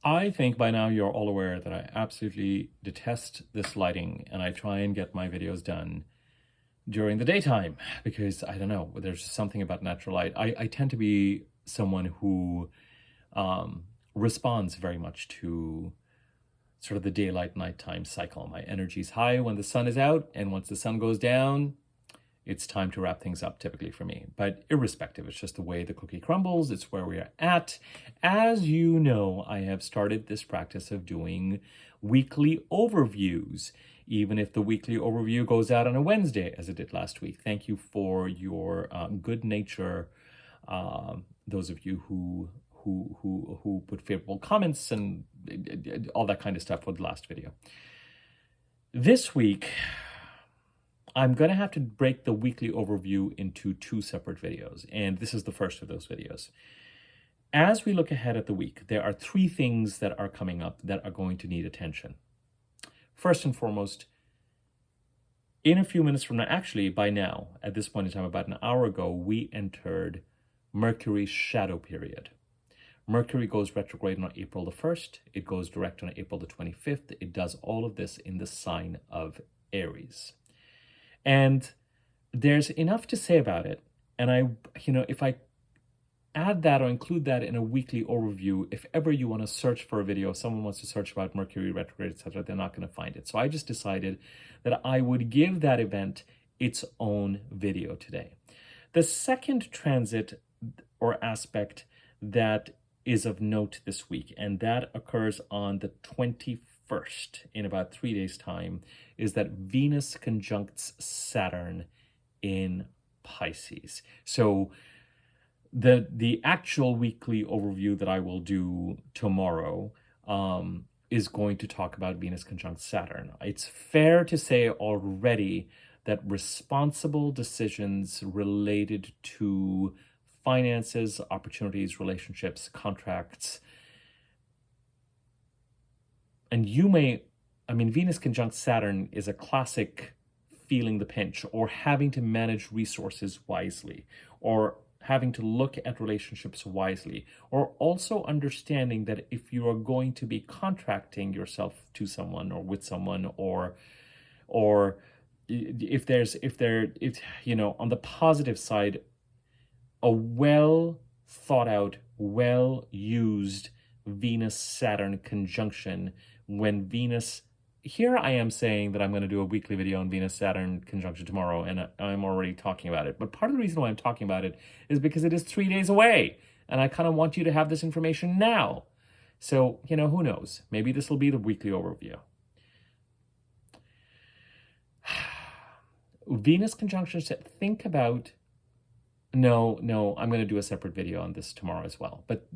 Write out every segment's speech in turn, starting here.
I think by now you're all aware that I absolutely detest this lighting and I try and get my videos done during the daytime because I don't know, there's something about natural light. I tend to be someone who responds very much to sort of the daylight nighttime cycle. My energy's high when the sun is out, and once the sun goes down, it's time to wrap things up typically for me. But irrespective, it's just the way the cookie crumbles. It's where we are at. As you know, I have started this practice of doing weekly overviews, even if the weekly overview goes out on a Wednesday, as it did last week. Thank you for your good nature, those of you who put favorable comments and all that kind of stuff for the last video. This week, I'm going to have to break the weekly overview into two separate videos, and this is the first of those videos. As we look ahead at the week, there are three things that are coming up that are going to need attention. First and foremost, in a few minutes from now, actually by now, at this point in time, about an hour ago, we entered Mercury's shadow period. Mercury goes retrograde on April the 1st. It goes direct on April the 25th. It does all of this in the sign of Aries. And there's enough to say about it. And if I add that or include that in a weekly overview, if ever you want to search for a video, if someone wants to search about Mercury retrograde, etc., they're not going to find it. So I just decided that I would give that event its own video today. The second transit or aspect that is of note this week, and that occurs on the 21st, in about 3 days' time, is that Venus conjuncts Saturn in Pisces. So the actual weekly overview that I will do tomorrow is going to talk about Venus conjunct Saturn. It's fair to say already that responsible decisions related to finances, opportunities, relationships, contracts, and Venus conjunct Saturn is a classic feeling the pinch, or having to manage resources wisely, or having to look at relationships wisely, or also understanding that if you are going to be contracting yourself to someone or with someone, or if on the positive side, a well thought out, well used Venus-Saturn conjunction, when Venus, here I am saying that I'm going to do a weekly video on Venus-Saturn conjunction tomorrow, and I'm already talking about it. But part of the reason why I'm talking about it is because it is 3 days away, and I kind of want you to have this information now. So, who knows? Maybe this will be the weekly overview. Venus conjunctions, think about... No, I'm going to do a separate video on this tomorrow as well. But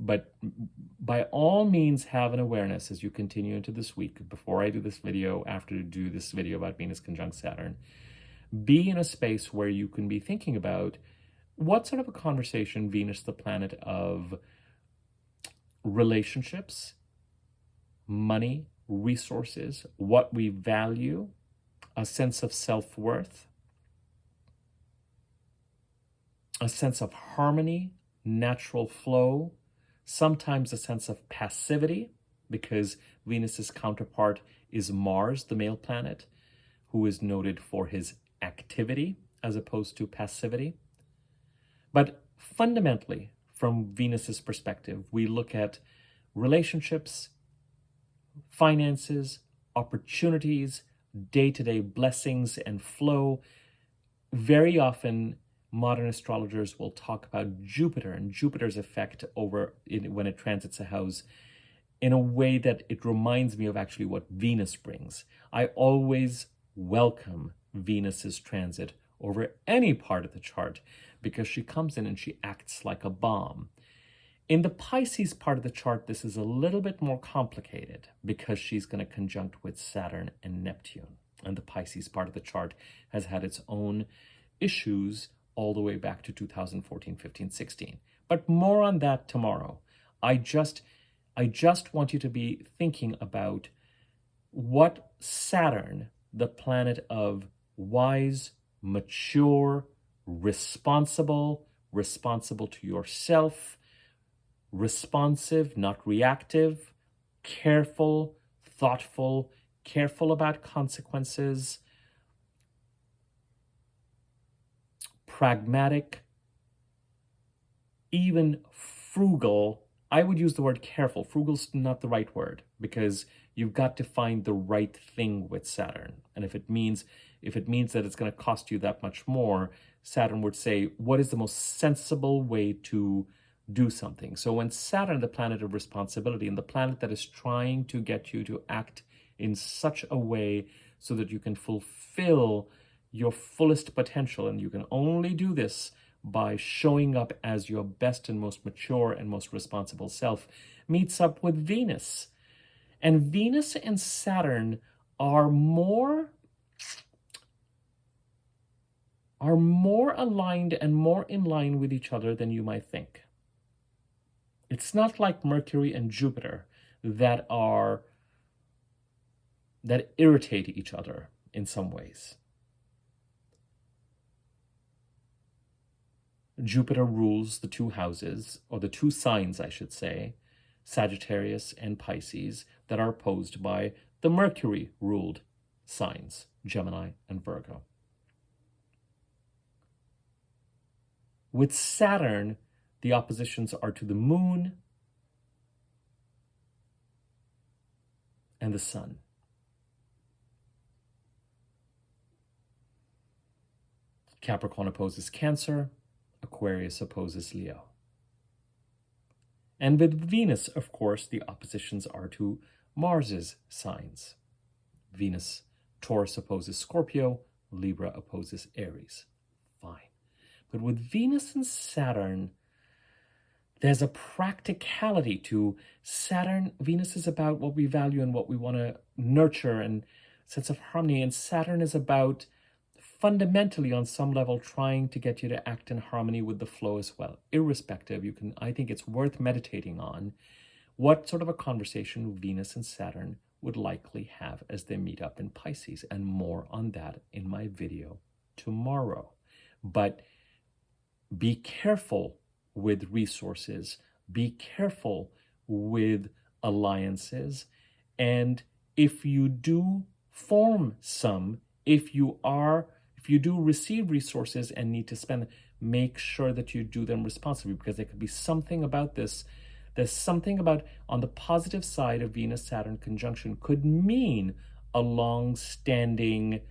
by all means, have an awareness as you continue into this week. Before I do this video, after I do this video about Venus conjunct Saturn, be in a space where you can be thinking about what sort of a conversation Venus, the planet of relationships, money, resources, what we value, a sense of self-worth, a sense of harmony, natural flow, sometimes a sense of passivity, because Venus's counterpart is Mars, the male planet, who is noted for his activity as opposed to passivity. But fundamentally, from Venus's perspective, we look at relationships, finances, opportunities, day-to-day blessings and flow. Very often, modern astrologers will talk about Jupiter and Jupiter's effect when it transits a house in a way that it reminds me of actually what Venus brings. I always welcome Venus's transit over any part of the chart because she comes in and she acts like a bomb. In the Pisces part of the chart, this is a little bit more complicated because she's going to conjunct with Saturn and Neptune. And the Pisces part of the chart has had its own issues all the way back to 2014, 15, 16. But more on that tomorrow. I just want you to be thinking about what Saturn, the planet of wise, mature, responsible to yourself, responsive, not reactive, careful, thoughtful, careful about consequences, pragmatic, even frugal. I would use the word careful. Frugal's not the right word, because you've got to find the right thing with Saturn. And if it means that it's going to cost you that much more, Saturn would say, what is the most sensible way to do something? So when Saturn, the planet of responsibility, and the planet that is trying to get you to act in such a way so that you can fulfill your fullest potential, and you can only do this by showing up as your best and most mature and most responsible self, meets up with Venus. And Venus and Saturn are more aligned and more in line with each other than you might think. It's not like Mercury and Jupiter that irritate each other in some ways. Jupiter rules the two houses, or the two signs, I should say, Sagittarius and Pisces, that are opposed by the Mercury-ruled signs, Gemini and Virgo. With Saturn, the oppositions are to the Moon and the Sun. Capricorn opposes Cancer, Aquarius opposes Leo. And with Venus, of course, the oppositions are to Mars's signs. Venus, Taurus opposes Scorpio, Libra opposes Aries. Fine. But with Venus and Saturn, there's a practicality to Saturn. Venus is about what we value and what we want to nurture and sense of harmony. And Saturn is about fundamentally, on some level, trying to get you to act in harmony with the flow as well. Irrespective, I think it's worth meditating on what sort of a conversation Venus and Saturn would likely have as they meet up in Pisces, and more on that in my video tomorrow. But be careful with resources, be careful with alliances, and if you do form some, if you do receive resources and need to spend, make sure that you do them responsibly, because there could be something about this. There's something about, on the positive side of Venus-Saturn conjunction, could mean a long-standing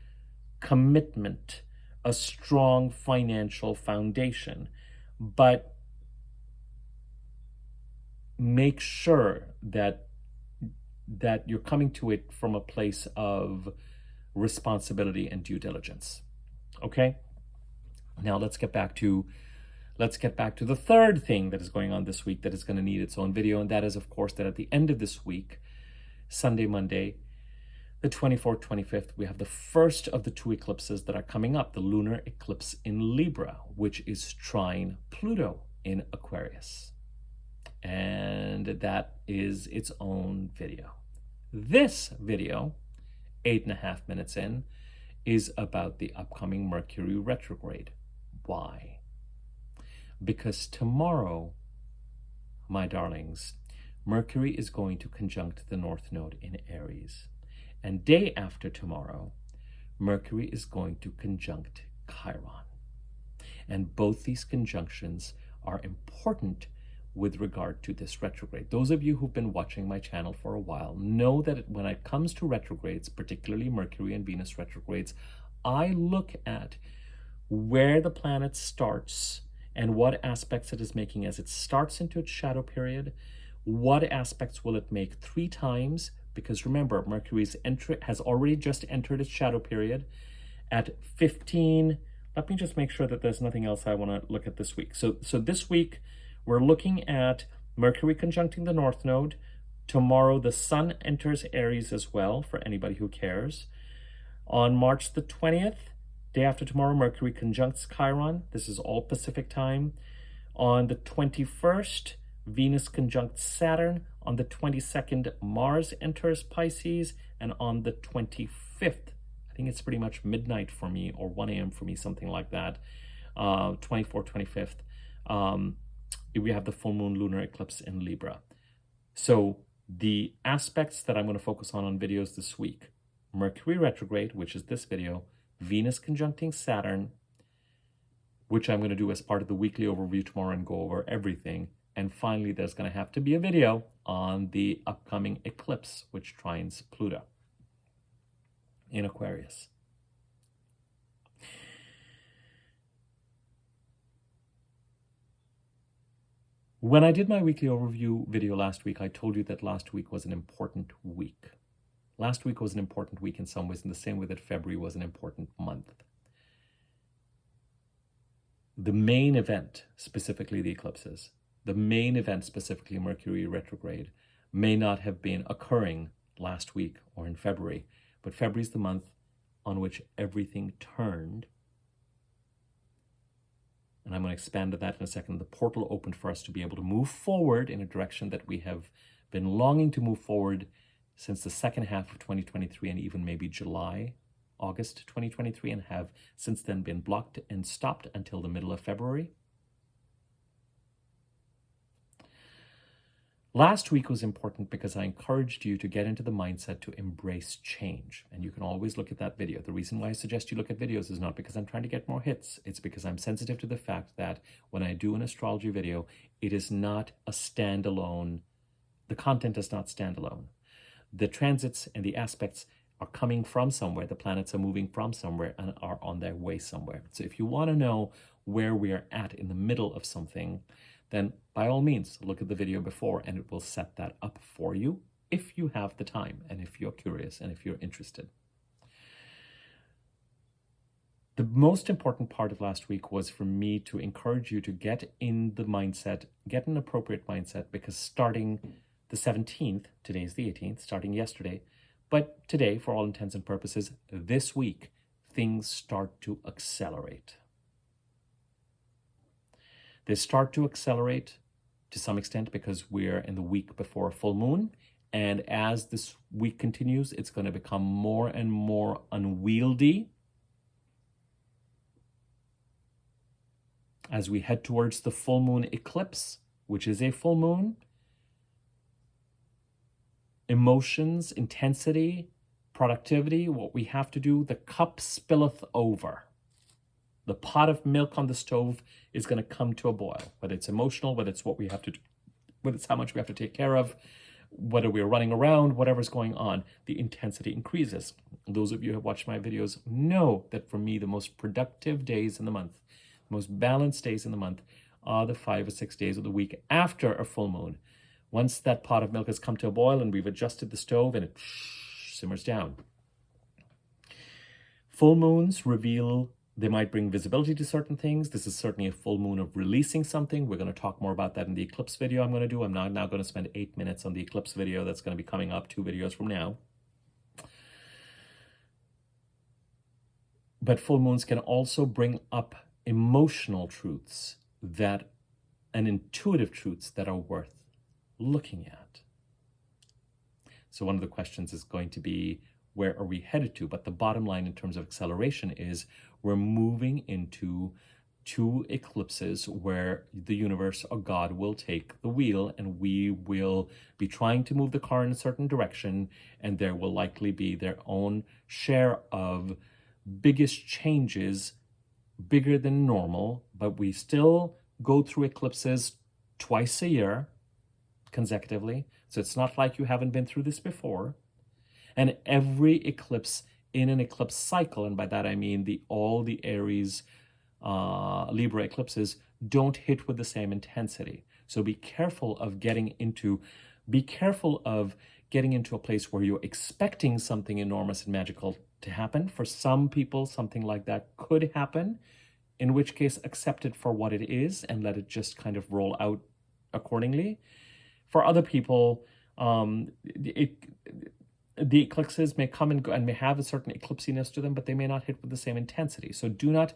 commitment, a strong financial foundation. But make sure that you're coming to it from a place of responsibility and due diligence. Okay? Now let's get back to the third thing that is going on this week that is going to need its own video, and that is, of course, that at the end of this week, Sunday, Monday, the 24th, 25th, we have the first of the two eclipses that are coming up, the lunar eclipse in Libra, which is trine Pluto in Aquarius. And that is its own video. This video, 8.5 minutes in, is about the upcoming Mercury retrograde. Why? Because tomorrow, my darlings, Mercury is going to conjunct the North Node in Aries. And day after tomorrow, Mercury is going to conjunct Chiron. And both these conjunctions are important with regard to this retrograde. Those of you who've been watching my channel for a while know that when it comes to retrogrades, particularly Mercury and Venus retrogrades, I look at where the planet starts and what aspects it is making as it starts into its shadow period. What aspects will it make 3 times? Because remember, Mercury's entry has already just entered its shadow period at 15. Let me just make sure that there's nothing else I want to look at this week. So this week, we're looking at Mercury conjuncting the North Node. Tomorrow, the Sun enters Aries as well, for anybody who cares. On March the 20th, day after tomorrow, Mercury conjuncts Chiron. This is all Pacific time. On the 21st, Venus conjuncts Saturn. On the 22nd, Mars enters Pisces. And on the 25th, I think it's pretty much midnight for me, or 1 a.m. for me, something like that, 24th, 25th, we have the full moon lunar eclipse in Libra. So The aspects that I'm going to focus on videos this week: Mercury retrograde, which is this video, Venus conjuncting Saturn, which I'm going to do as part of the weekly overview tomorrow and go over everything. And finally, there's going to have to be a video on the upcoming eclipse, which trines Pluto in Aquarius. When I did my weekly overview video last week, I told you that last week was an important week. Last week was an important week in some ways, in the same way that February was an important month. The main event, specifically the eclipses, the main event, specifically Mercury retrograde, may not have been occurring last week or in February, but February is the month on which everything turned. And I'm going to expand on that in a second. The portal opened for us to be able to move forward in a direction that we have been longing to move forward since the second half of 2023 and even maybe July, August 2023, and have since then been blocked and stopped until the middle of February. Last week was important because I encouraged you to get into the mindset to embrace change. And you can always look at that video. The reason why I suggest you look at videos is not because I'm trying to get more hits. It's because I'm sensitive to the fact that when I do an astrology video, it is not a standalone. The content is not standalone. The transits and the aspects are coming from somewhere. The planets are moving from somewhere and are on their way somewhere. So if you want to know where we are at in the middle of something, then by all means, look at the video before and it will set that up for you if you have the time and if you're curious and if you're interested. The most important part of last week was for me to encourage you to get in the mindset, get an appropriate mindset, because starting the 17th, today's the 18th, starting yesterday, but today, for all intents and purposes, this week, things start to accelerate. They start to accelerate to some extent because we're in the week before a full moon. And as this week continues, it's going to become more and more unwieldy. As we head towards the full moon eclipse, which is a full moon, emotions, intensity, productivity, what we have to do, the cup spilleth over. The pot of milk on the stove is going to come to a boil, whether it's emotional, whether it's what we have to do, whether it's how much we have to take care of, whether we're running around, whatever's going on, the intensity increases. Those of you who have watched my videos know that for me, the most productive days in the month, the most balanced days in the month are the 5 or 6 days of the week after a full moon. Once that pot of milk has come to a boil and we've adjusted the stove and it simmers down. Full moons reveal. They might bring visibility to certain things. This is certainly a full moon of releasing something. We're going to talk more about that in the eclipse video I'm going to do. I'm now going to spend 8 minutes on the eclipse video that's going to be coming up 2 videos from now. But full moons can also bring up emotional truths and intuitive truths that are worth looking at. So one of the questions is going to be, where are we headed to? But the bottom line in terms of acceleration is we're moving into 2 eclipses where the universe or God will take the wheel and we will be trying to move the car in a certain direction, and there will likely be their own share of biggest changes, bigger than normal, but we still go through eclipses twice a year consecutively. So it's not like you haven't been through this before. And every eclipse in an eclipse cycle, and by that I mean all the Aries, Libra eclipses don't hit with the same intensity. So be careful of getting into a place where you're expecting something enormous and magical to happen. For some people, something like that could happen, in which case accept it for what it is and let it just kind of roll out accordingly. For other people, the eclipses may come and go and may have a certain eclipsiness to them, but they may not hit with the same intensity. So do not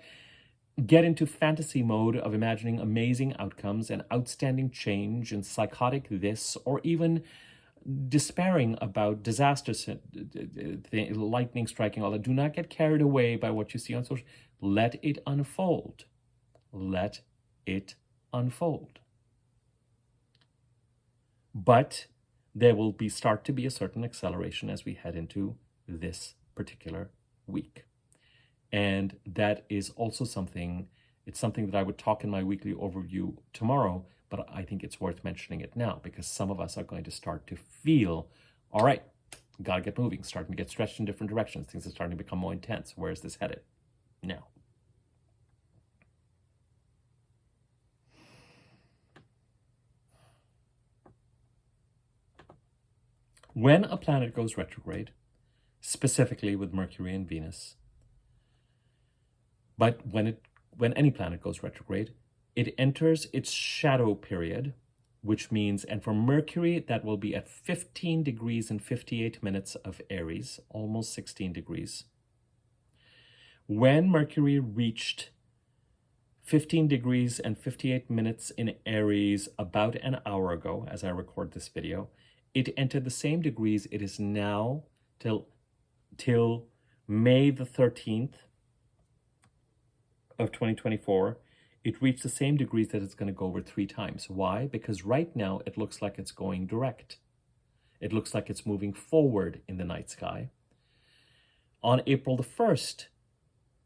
get into fantasy mode of imagining amazing outcomes and outstanding change and psychotic this, or even despairing about disasters, lightning striking, all that. Do not get carried away by what you see on social. Let it unfold. Let it unfold. But there will start to be a certain acceleration as we head into this particular week. And that is also something, it's something that I would talk in my weekly overview tomorrow, but I think it's worth mentioning it now because some of us are going to start to feel, all right, got to get moving, starting to get stretched in different directions. Things are starting to become more intense. Where is this headed? Now, when a planet goes retrograde, specifically with Mercury and Venus, but when any planet goes retrograde, it enters its shadow period, which means, and for Mercury, that will be at 15 degrees and 58 minutes of Aries, almost 16 degrees. When Mercury reached 15 degrees and 58 minutes in Aries about an hour ago, as I record this video, it entered the same degrees it is now till May the 13th of 2024. It reached the same degrees that it's going to go over 3 times. Why? Because right now it looks like it's going direct. It looks like it's moving forward in the night sky. On April the 1st,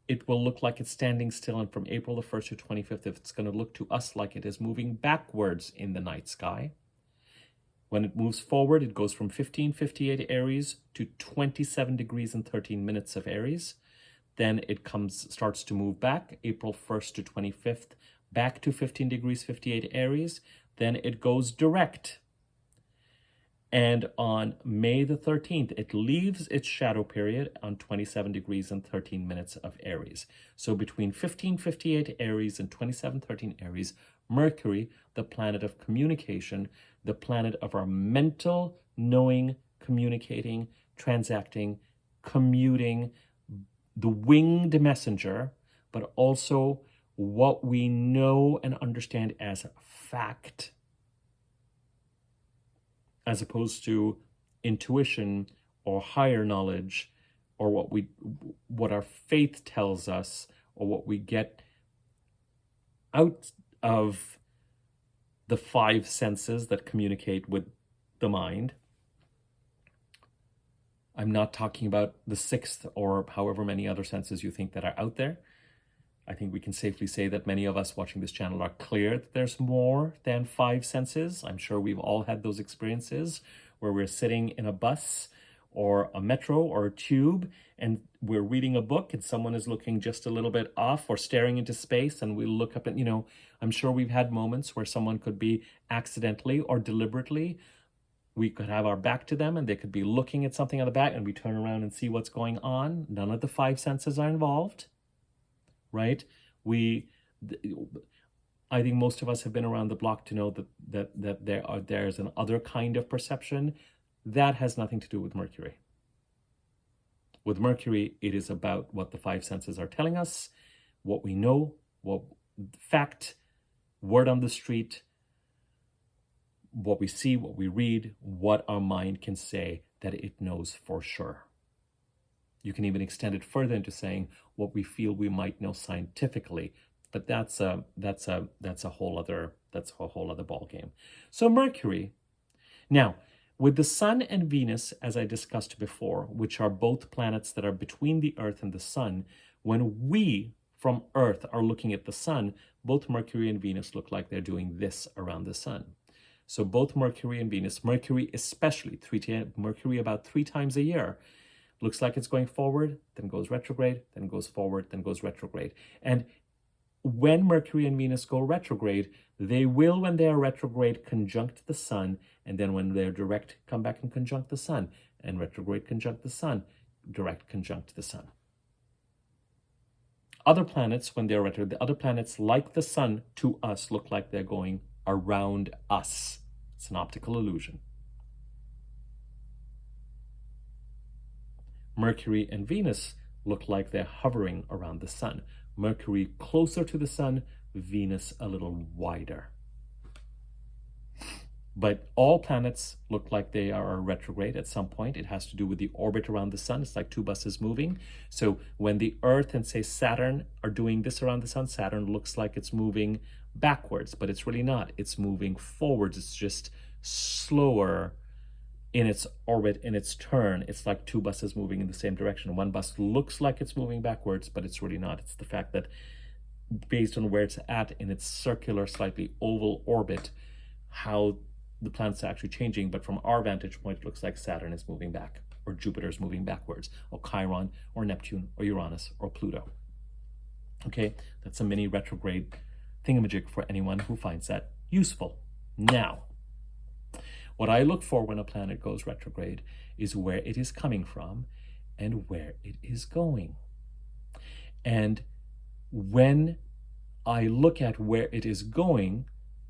it will look like it's standing still, and from April the 1st to 25th, it's going to look to us like it is moving backwards in the night sky. When it moves forward, it goes from 1558 Aries to 27 degrees and 13 minutes of Aries. Then it starts to move back, April 1st to 25th, back to 15 degrees 58 Aries. Then it goes direct. And on May the 13th, it leaves its shadow period on 27 degrees and 13 minutes of Aries. So between 1558 Aries and 2713 Aries, Mercury, the planet of communication, the planet of our mental knowing, communicating, transacting, commuting, the winged messenger, but also what we know and understand as fact, as opposed to intuition or higher knowledge, or what our faith tells us, or what we get out of the 5 senses that communicate with the mind. I'm not talking about the 6th or however many other senses you think that are out there. I think we can safely say that many of us watching this channel are clear that there's more than 5 senses. I'm sure we've all had those experiences where we're sitting in a bus or a metro or a tube and we're reading a book and someone is looking just a little bit off or staring into space, and we look up and, I'm sure we've had moments where someone could be accidentally or deliberately, we could have our back to them and they could be looking at something on the back and we turn around and see what's going on. None of the 5 senses are involved, right? I think most of us have been around the block to know that there's an other kind of perception. That has nothing to do with Mercury. With Mercury, it is about what the 5 senses are telling us, what we know, what fact, word on the street, what we see, what we read, what our mind can say that it knows for sure. You can even extend it further into saying what we feel we might know scientifically, but that's a whole other ball game. So Mercury. Now, with the Sun and Venus, as I discussed before, which are both planets that are between the Earth and the Sun, when we from Earth are looking at the Sun, both Mercury and Venus look like they're doing this around the Sun. So both Mercury and Venus, Mercury especially, Mercury about 3 times a year, looks like it's going forward, then goes retrograde, then goes forward, then goes retrograde. And when Mercury and Venus go retrograde, they will, when they are retrograde, conjunct the Sun, and then when they're direct, come back and conjunct the Sun, and retrograde conjunct the Sun, direct conjunct the Sun. Other planets, when they're retrograde, the other planets like the Sun to us look like they're going around us. It's an optical illusion. Mercury and Venus look like they're hovering around the Sun. Mercury closer to the Sun, Venus a little wider. But all planets look like they are retrograde at some point. It has to do with the orbit around the Sun. It's like 2 buses moving. So when the Earth and, say, Saturn are doing this around the Sun, Saturn looks like it's moving backwards, but it's really not. It's moving forwards. It's just slower in its orbit, in its turn, it's like two buses moving in the same direction. One bus looks like it's moving backwards, but it's really not. It's the fact that based on where it's at in its circular, slightly oval orbit, how the planet's actually changing. But from our vantage point, it looks like Saturn is moving back, or Jupiter's moving backwards, or Chiron, or Neptune, or Uranus, or Pluto. Okay, that's a mini retrograde thingamajig for anyone who finds that useful. Now, what I look for when a planet goes retrograde is where it is coming from and where it is going. And when I look at where it is going,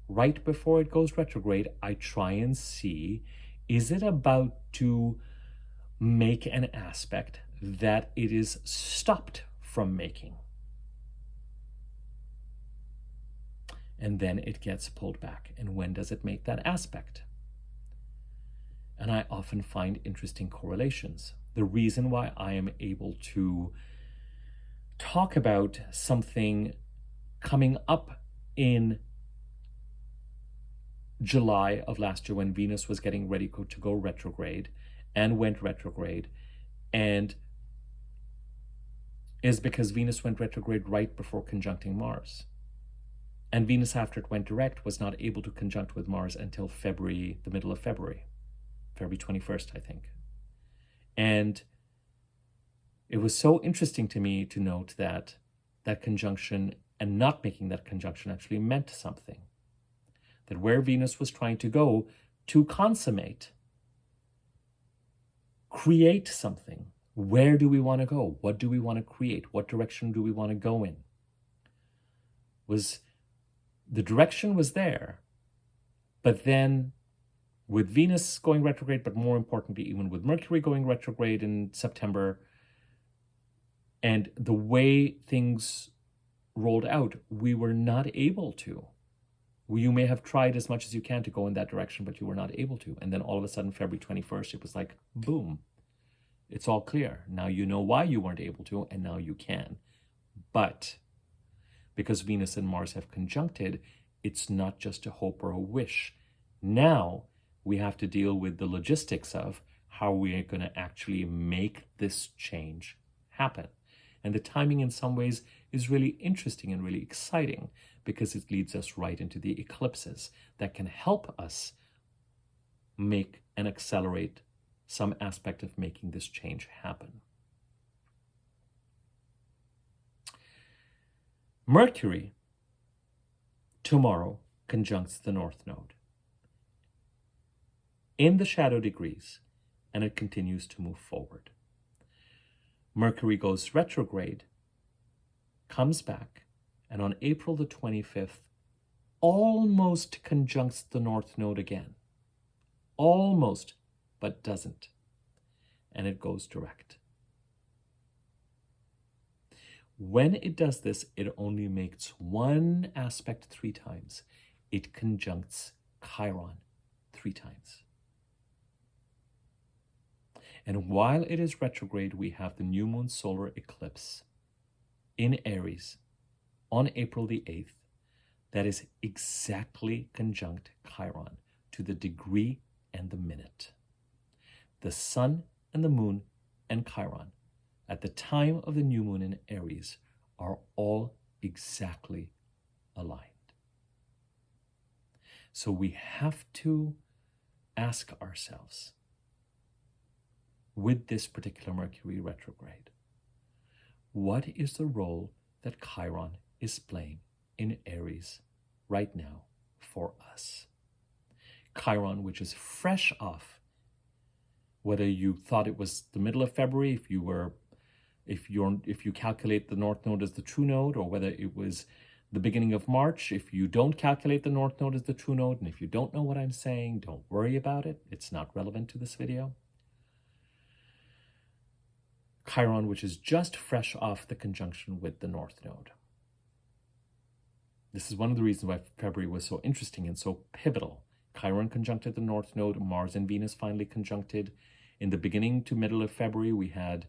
right before it goes retrograde, I try and see, is it about to make an aspect that it is stopped from making? And then it gets pulled back. And when does it make that aspect? And I often find interesting correlations. The reason why I am able to talk about something coming up in July of last year when Venus was getting ready to go retrograde and went retrograde, and is because Venus went retrograde right before conjuncting Mars. And Venus, after it went direct, was not able to conjunct with Mars until February, the middle of February 21st, I think. And it was so interesting to me to note that that conjunction and not making that conjunction actually meant something. That where Venus was trying to go to consummate, create something. Where do we want to go? What do we want to create? What direction do we want to go in? The direction was there, but then with Venus going retrograde, but more importantly, even with Mercury going retrograde in September, and the way things rolled out, we were not able to. You may have tried as much as you can to go in that direction, but you were not able to. And then all of a sudden, February 21st, it was like, boom, it's all clear. Now you know why you weren't able to, and now you can. But because Venus and Mars have conjuncted, it's not just a hope or a wish. Now we have to deal with the logistics of how we are going to actually make this change happen. And the timing in some ways is really interesting and really exciting because it leads us right into the eclipses that can help us make and accelerate some aspect of making this change happen. Mercury tomorrow conjuncts the North Node in the shadow degrees, and it continues to move forward. Mercury goes retrograde, comes back, and on April the 25th, almost conjuncts the North Node again. Almost, but doesn't. And it goes direct. When it does this, it only makes one aspect 3 times. It conjuncts Chiron 3 times. And while it is retrograde, we have the new moon solar eclipse in Aries on April the 8th that is exactly conjunct Chiron to the degree and the minute. The sun and the moon and Chiron at the time of the new moon in Aries are all exactly aligned. So we have to ask ourselves, with this particular Mercury retrograde, what is the role that Chiron is playing in Aries right now for us? Chiron, which is fresh off, whether you thought it was the middle of February, if you calculate the North Node as the true node, or whether it was the beginning of March, if you don't calculate the North Node as the true node, and if you don't know what I'm saying, don't worry about it. It's not relevant to this video. Chiron, which is just fresh off the conjunction with the North Node. This is one of the reasons why February was so interesting and so pivotal. Chiron conjuncted the North Node, Mars and Venus finally conjuncted. In the beginning to middle of February, we had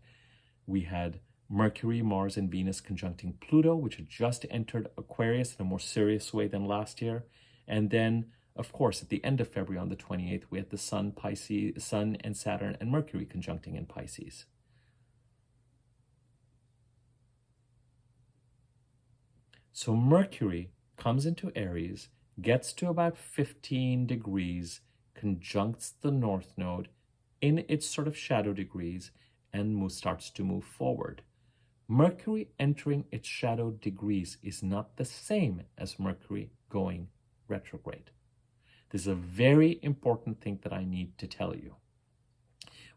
Mercury, Mars, and Venus conjuncting Pluto, which had just entered Aquarius in a more serious way than last year. And then Of course, at the end of February on the 28th, we had the Sun and Saturn and Mercury conjuncting in Pisces. So Mercury comes into Aries, gets to about 15 degrees, conjuncts the North Node in its sort of shadow degrees, and starts to move forward. Mercury entering its shadow degrees is not the same as Mercury going retrograde. This is a very important thing that I need to tell you.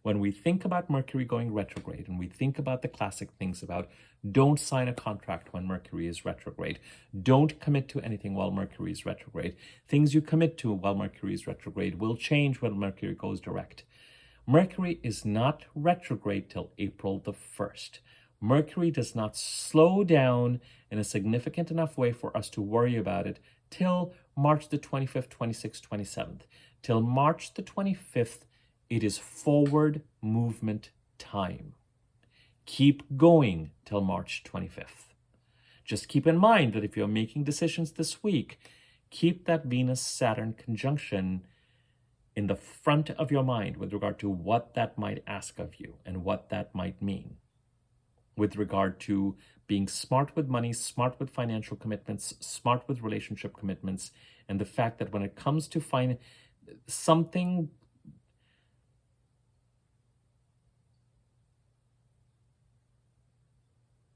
When we think about Mercury going retrograde, and we think about the classic things about don't sign a contract when Mercury is retrograde, don't commit to anything while Mercury is retrograde, things you commit to while Mercury is retrograde will change when Mercury goes direct. Mercury is not retrograde till April the 1st. Mercury does not slow down in a significant enough way for us to worry about it till March the 25th, 26th, 27th. Till March the 25th, it is forward movement time. Keep going till March 25th. Just keep in mind that if you're making decisions this week, keep that Venus-Saturn conjunction in the front of your mind with regard to what that might ask of you and what that might mean. With regard to being smart with money, smart with financial commitments, smart with relationship commitments, and the fact that when it comes to something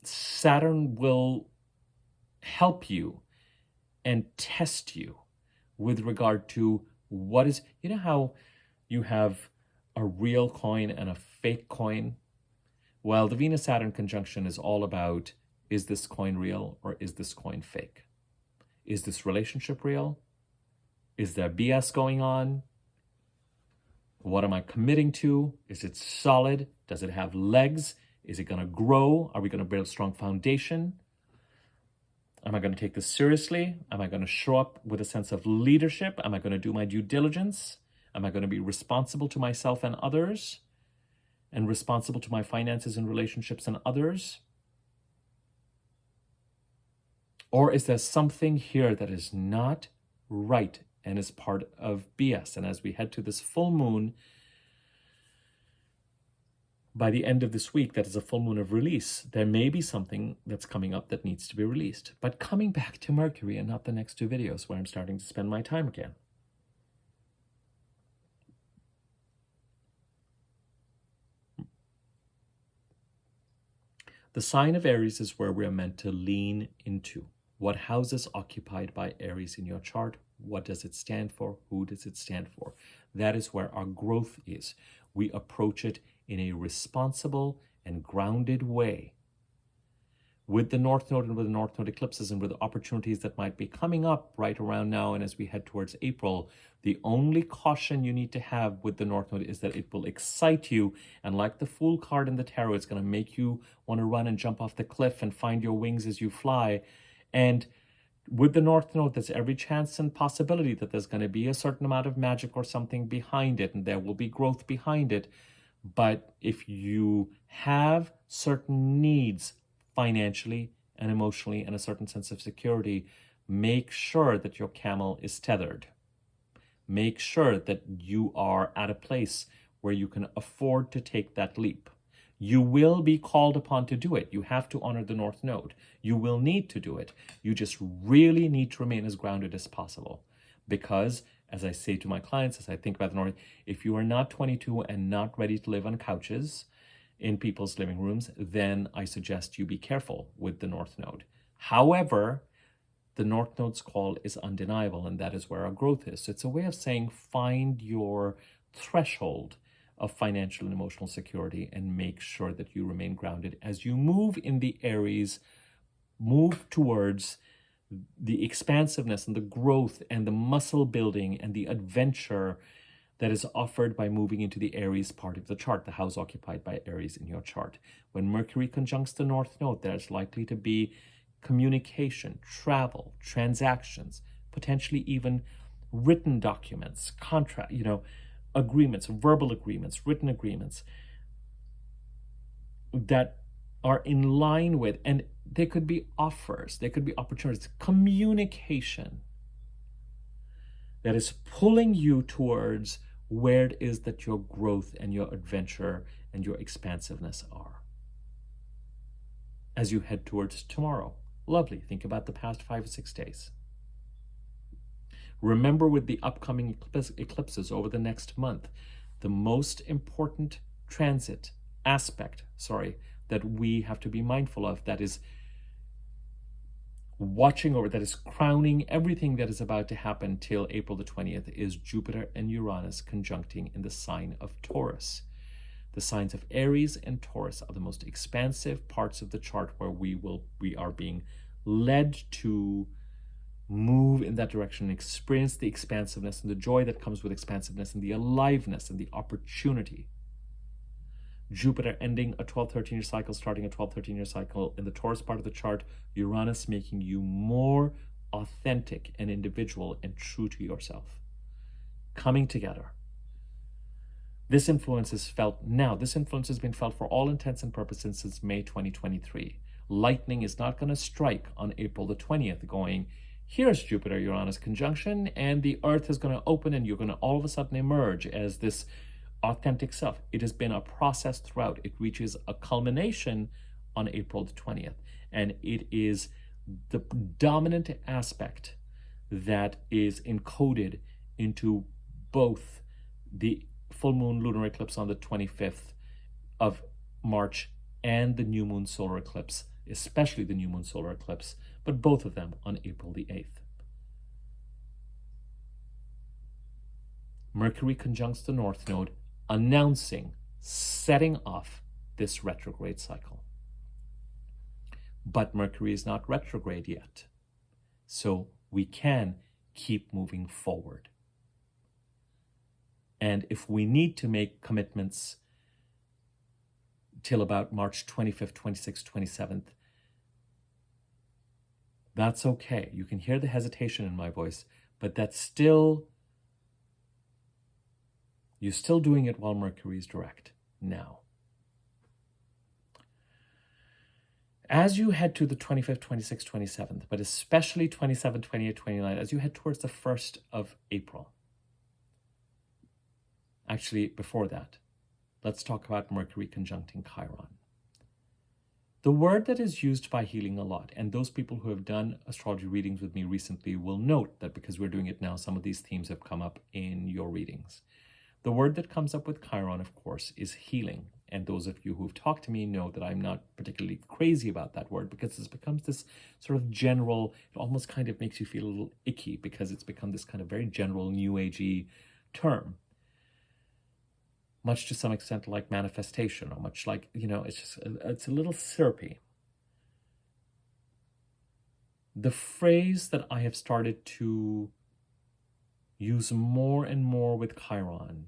Saturn will help you and test you with regard to what is, you know how you have a real coin and a fake coin? Well, the Venus-Saturn conjunction is all about, is this coin real or is this coin fake? Is this relationship real? Is there BS going on? What am I committing to? Is it solid? Does it have legs? Is it going to grow? Are we going to build a strong foundation? Am I going to take this seriously? Am I going to show up with a sense of leadership? Am I going to do my due diligence? Am I going to be responsible to myself and others? And responsible to my finances and relationships and others? Or is there something here that is not right and is part of BS? And as we head to this full moon, by the end of this week, that is a full moon of release. There may be something that's coming up that needs to be released. But coming back to Mercury and not the next two videos where I'm starting to spend my time again. The sign of Aries is where we're meant to lean into. What house is occupied by Aries in your chart? What does it stand for? Who does it stand for? That is where our growth is. We approach it in a responsible and grounded way. With the North Node and with the North Node eclipses and with the opportunities that might be coming up right around now and as we head towards April, the only caution you need to have with the North Node is that it will excite you. And like the Fool card in the tarot, it's going to make you want to run and jump off the cliff and find your wings as you fly. And with the North Node, there's every chance and possibility that there's going to be a certain amount of magic or something behind it, and there will be growth behind it. But if you have certain needs financially and emotionally and a certain sense of security, make sure that your camel is tethered. Make sure that you are at a place where you can afford to take that leap. You will be called upon to do it. You have to honor the North Node. You will need to do it. You just really need to remain as grounded as possible. Because, as I say to my clients, as I think about the North, if you are not 22 and not ready to live on couches in people's living rooms, then I suggest you be careful with the North Node. However, the North Node's call is undeniable, and that is where our growth is. So it's a way of saying find your threshold of financial and emotional security and make sure that you remain grounded as you move in the Aries, move towards the expansiveness and the growth and the muscle building and the adventure that is offered by moving into the Aries part of the chart, the house occupied by Aries in your chart. When Mercury conjuncts the North Node, there's likely to be communication, travel, transactions, potentially even written documents, contract, agreements, verbal agreements, written agreements that are in line with, and they could be offers, they could be opportunities, communication that is pulling you towards where it is that your growth and your adventure and your expansiveness are. As you head towards tomorrow, lovely. Think about the past 5 or 6 days. Remember, with the upcoming eclipses over the next month, the most important transit aspect, that we have to be mindful of, that is watching over, that is crowning everything that is about to happen till April the 20th, is Jupiter and Uranus conjuncting in the sign of Taurus. The signs of Aries and Taurus are the most expansive parts of the chart, where we are being led to move in that direction and experience the expansiveness and the joy that comes with expansiveness and the aliveness and the opportunity. Jupiter ending a 12-13-year cycle, starting a 12-13-year cycle in the Taurus part of the chart. Uranus making you more authentic and individual and true to yourself. Coming together. This influence is felt now. This influence has been felt for all intents and purposes since May 2023. Lightning is not going to strike on April the 20th going, here's Jupiter-Uranus conjunction, and the earth is going to open and you're going to all of a sudden emerge as this authentic self. It has been a process throughout. It reaches a culmination on April the 20th. And it is the dominant aspect that is encoded into both the full moon lunar eclipse on the 25th of March and the new moon solar eclipse, especially the new moon solar eclipse, but both of them on April the 8th. Mercury conjuncts the North Node, announcing, setting off this retrograde cycle. But Mercury is not retrograde yet, so we can keep moving forward. And if we need to make commitments till about March 25th, 26th, 27th, that's okay. You can hear the hesitation in my voice, but that's still, you're still doing it while Mercury is direct now. As you head to the 25th, 26th, 27th, but especially 27, 28, 29, as you head towards the 1st of April. Actually, before that, let's talk about Mercury conjuncting Chiron. The word that is used by healing a lot, and those people who have done astrology readings with me recently will note that because we're doing it now, some of these themes have come up in your readings. The word that comes up with Chiron, of course, is healing. And those of you who've talked to me know that I'm not particularly crazy about that word, because it becomes this sort of general, it almost kind of makes you feel a little icky because it's become this kind of very general new agey term. Much to some extent like manifestation, or much like, it's a little syrupy. The phrase that I have started to use more and more with Chiron,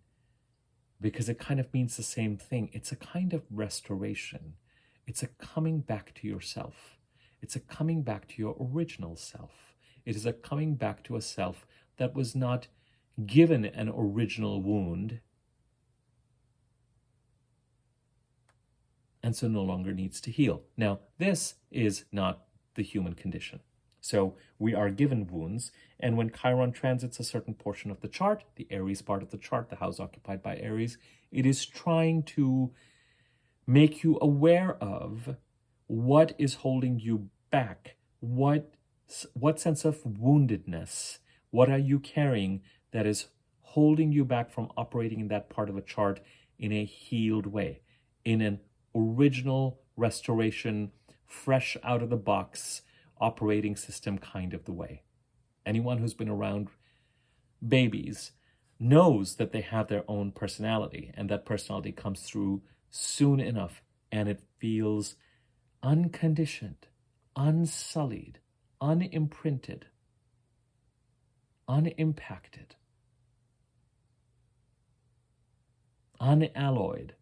because it kind of means the same thing. It's a kind of restoration. It's a coming back to yourself. It's a coming back to your original self. It is a coming back to a self that was not given an original wound and so no longer needs to heal. Now, this is not the human condition. So we are given wounds, and when Chiron transits a certain portion of the chart, the Aries part of the chart, the house occupied by Aries, it is trying to make you aware of what is holding you back, what sense of woundedness, what are you carrying that is holding you back from operating in that part of a chart in a healed way, in an original restoration, fresh out of the box operating system kind of the way. Anyone who's been around babies knows that they have their own personality, and that personality comes through soon enough, and it feels unconditioned, unsullied, unimprinted, unimpacted, unalloyed,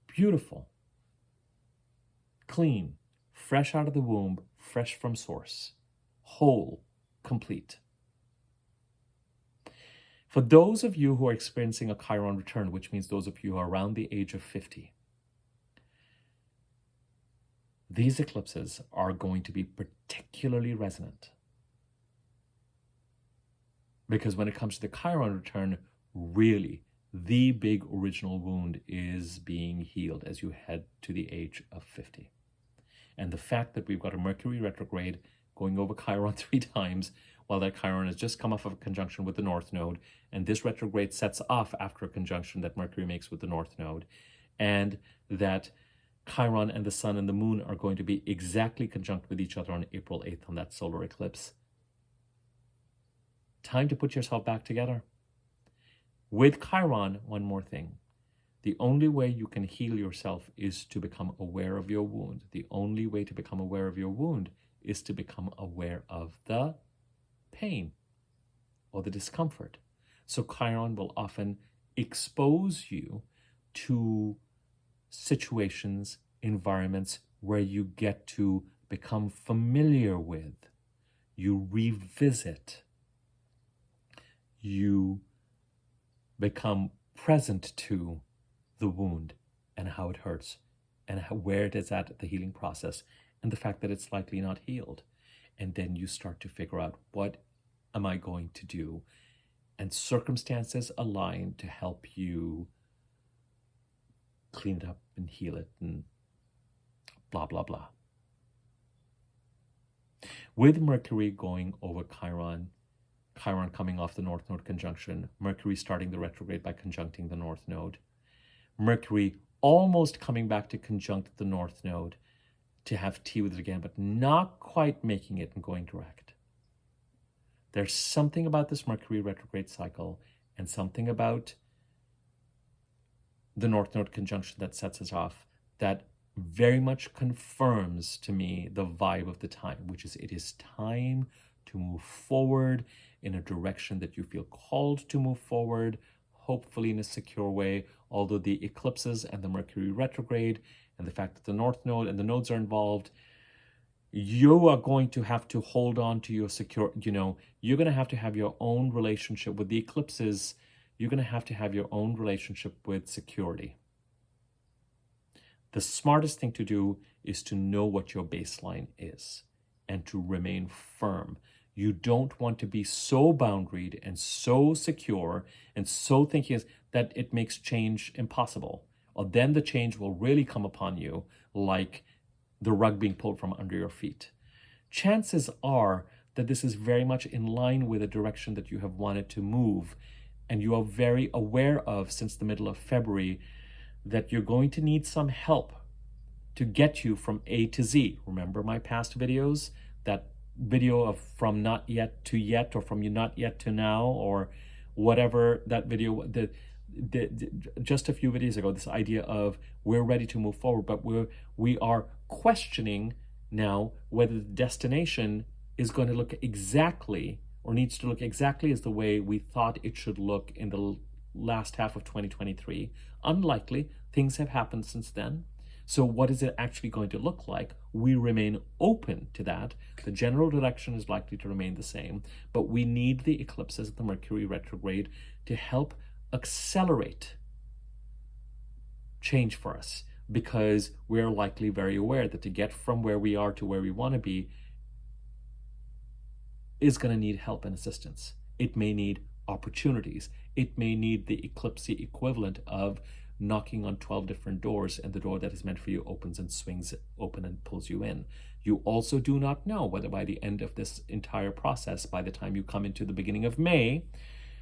beautiful, clean, fresh out of the womb, fresh from source, whole, complete. For those of you who are experiencing a Chiron return, which means those of you who are around the age of 50, these eclipses are going to be particularly resonant. Because when it comes to the Chiron return, really, the big original wound is being healed as you head to the age of 50. And the fact that we've got a Mercury retrograde going over Chiron 3 times, while that Chiron has just come off of a conjunction with the North Node, and this retrograde sets off after a conjunction that Mercury makes with the North Node, and that Chiron and the Sun and the Moon are going to be exactly conjunct with each other on April 8th on that solar eclipse. Time to put yourself back together. With Chiron, one more thing. The only way you can heal yourself is to become aware of your wound. The only way to become aware of your wound is to become aware of the pain or the discomfort. So Chiron will often expose you to situations, environments where you get to become familiar with, you revisit, you become present to the wound and how it hurts and where it is at the healing process and the fact that it's likely not healed. And then you start to figure out, what am I going to do? And circumstances align to help you clean it up and heal it and blah, blah, blah. With Mercury going over Chiron, Chiron coming off the North Node conjunction, Mercury starting the retrograde by conjuncting the North Node, Mercury almost coming back to conjunct the North Node to have tea with it again, but not quite making it and going direct. There's something about this Mercury retrograde cycle and something about the North Node conjunction that sets us off that very much confirms to me the vibe of the time, which is it is time to move forward in a direction that you feel called to move forward, hopefully in a secure way, although the eclipses and the Mercury retrograde and the fact that the North Node and the nodes are involved, you are going to have to hold on to your secure, you're going to have your own relationship with the eclipses. You're going to have your own relationship with security. The smartest thing to do is to know what your baseline is and to remain firm. You don't want to be so boundaried and so secure and so thinking that it makes change impossible. Or then the change will really come upon you like the rug being pulled from under your feet. Chances are that this is very much in line with a direction that you have wanted to move, and you are very aware of since the middle of February that you're going to need some help to get you from A to Z. Remember my past videos? That video of from not yet to yet, or from you not yet to now, or whatever that video, just a few videos ago, this idea of we're ready to move forward, but we are questioning now whether the destination is going to look exactly or needs to look exactly as the way we thought it should look in the last half of 2023. Unlikely. Things have happened since then. So what is it actually going to look like? We remain open to that. The general direction is likely to remain the same, but we need the eclipses of the Mercury retrograde to help accelerate change for us, because we're likely very aware that to get from where we are to where we want to be is going to need help and assistance. It may need opportunities. It may need the eclipse equivalent of knocking on 12 different doors, and the door that is meant for you opens and swings open and pulls you in. You also do not know whether by the end of this entire process, by the time you come into the beginning of May,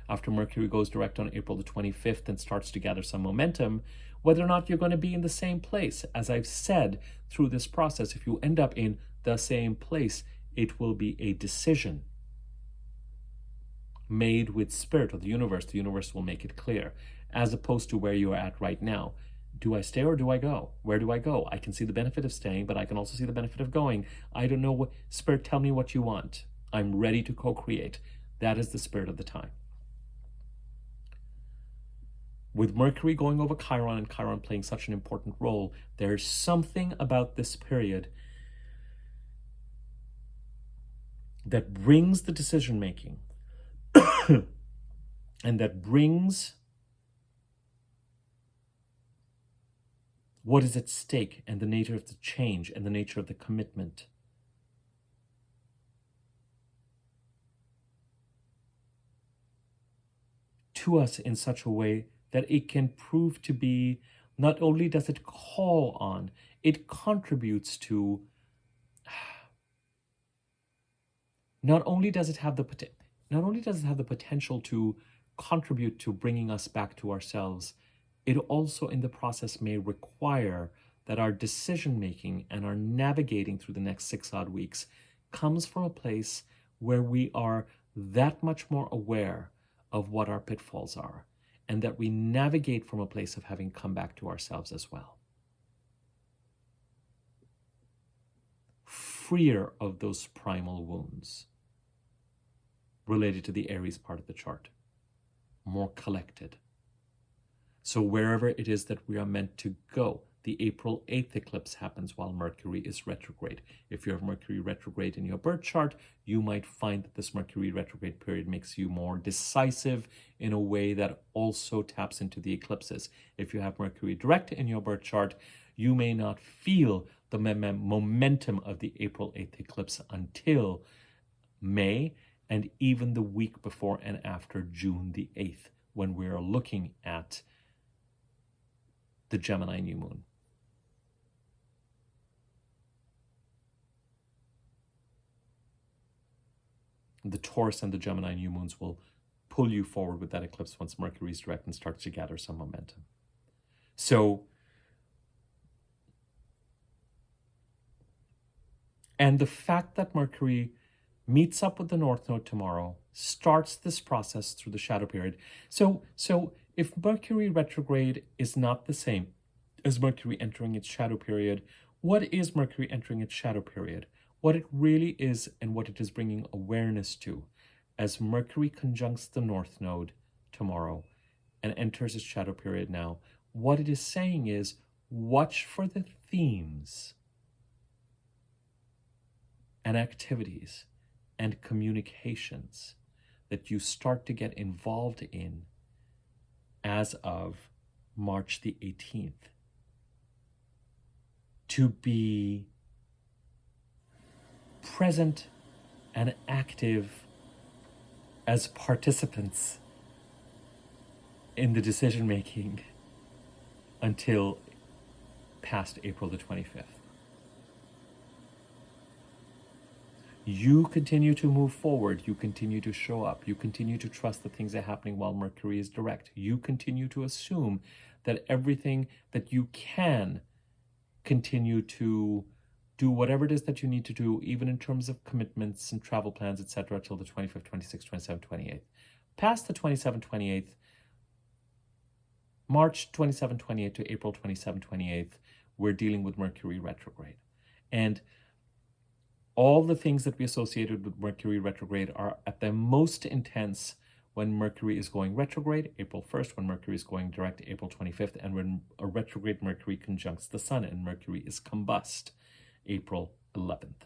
after Mercury goes direct on April the 25th and starts to gather some momentum, whether or not you're going to be in the same place. As I've said through this process, if you end up in the same place, it will be a decision made with spirit or the universe. The universe will make it clear, as opposed to where you are at right now. Do I stay or do I go? Where do I go? I can see the benefit of staying, but I can also see the benefit of going. I don't know what, Spirit, tell me what you want. I'm ready to co-create. That is the spirit of the time. With Mercury going over Chiron and Chiron playing such an important role, there's something about this period that brings the decision-making and that brings what is at stake and the nature of the change and the nature of the to us in such a way that it can prove to be, not only does it call on, it contributes to, not only does it have the potential to contribute to bringing us back to ourselves, it also in the process may require that our decision making and our navigating through the next 6 odd weeks comes from a place where we are that much more aware of what our pitfalls are, and that we navigate from a place of having come back to ourselves as well. Freer of those primal wounds related to the Aries part of the chart. More collected. So wherever it is that we are meant to go, the April 8th eclipse happens while Mercury is retrograde. If you have Mercury retrograde in your birth chart, you might find that this Mercury retrograde period makes you more decisive in a way that also taps into the eclipses. If you have Mercury direct in your birth chart, you may not feel the momentum of the April 8th eclipse until May, and even the week before and after June the 8th, when we are looking at the Gemini new moon. The Taurus and the Gemini new moons will pull you forward with that eclipse once Mercury is direct and starts to gather some momentum. So, and the fact that Mercury meets up with the North Node tomorrow starts this process through the shadow period. So if Mercury retrograde is not the same as Mercury entering its shadow period, what is Mercury entering its shadow period? What it really is and what it is bringing awareness to as Mercury conjuncts the North Node tomorrow and enters its shadow period now, what it is saying is watch for the themes and activities and communications that you start to get involved in as of March the 18th. To be present and active as participants in the decision making until past April the 25th. You continue to move forward. You continue to show up. You continue to trust that things are happening while Mercury is direct. You continue to assume that everything that you can continue to do whatever it is that you need to do, even in terms of commitments and travel plans, etc., till the 25th, 26th, 27th, 28th. Past the 27th, 28th, March 27th, 28th to April 27th, 28th, we're dealing with Mercury retrograde. And all the things that we associated with Mercury retrograde are at their most intense when Mercury is going retrograde, April 1st, when Mercury is going direct, April 25th, and when a retrograde Mercury conjuncts the Sun and Mercury is combust, April 11th.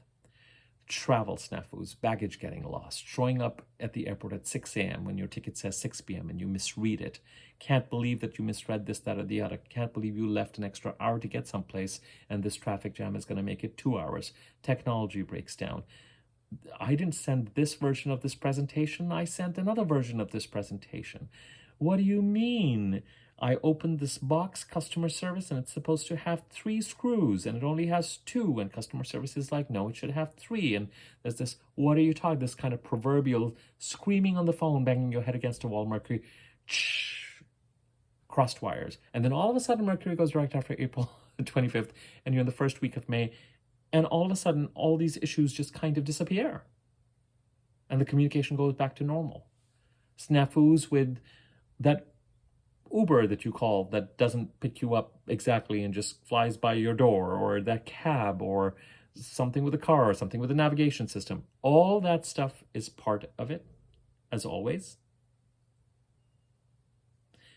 Travel snafus, baggage getting lost, showing up at the airport at 6 a.m. when your ticket says 6 p.m. and you misread it. Can't believe that you misread this, that, or the other. Can't believe you left an extra hour to get someplace and this traffic jam is going to make it 2 hours. Technology breaks down. I didn't send this version of this presentation. I sent another version of this presentation. What do you mean? I opened this box, customer service, and it's supposed to have 3 screws, and it only has 2, and customer service is like, no, it should have 3, and there's this, what are you talking, this kind of proverbial screaming on the phone, banging your head against a wall, Mercury, crossed wires. And then all of a sudden, Mercury goes direct after April 25th, and you're in the first week of May, and all of a sudden, all these issues just kind of disappear, and the communication goes back to normal. Snafus with that Uber that you call that doesn't pick you up exactly and just flies by your door, or that cab, or something with a car, or something with a navigation system. All that stuff is part of it, as always.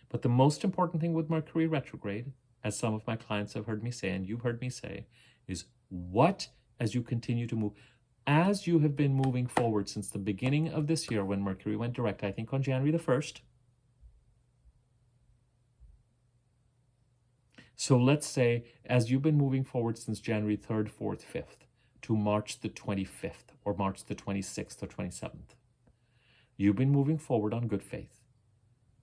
But the most important thing with Mercury retrograde, as some of my clients have heard me say, and you've heard me say, is what, as you continue to move, as you have been moving forward since the beginning of this year when Mercury went direct, I think on January the 1st, so let's say, as you've been moving forward since January 3rd, 4th, 5th, to March the 25th, or March the 26th or 27th, you've been moving forward on good faith.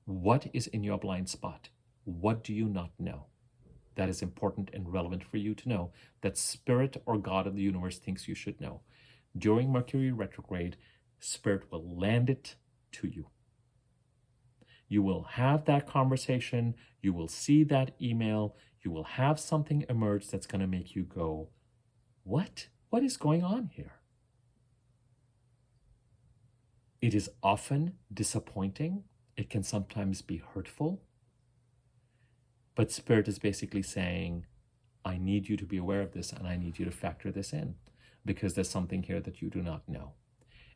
What is in your blind spot? What do you not know? That is important and relevant for you to know, that Spirit or God of the universe thinks you should know. During Mercury retrograde, Spirit will land it to you. You will have that conversation. You will see that email. You will have something emerge that's going to make you go, what? What is going on here? It is often disappointing. It can sometimes be hurtful. But Spirit is basically saying, I need you to be aware of this and I need you to factor this in because there's something here that you do not know.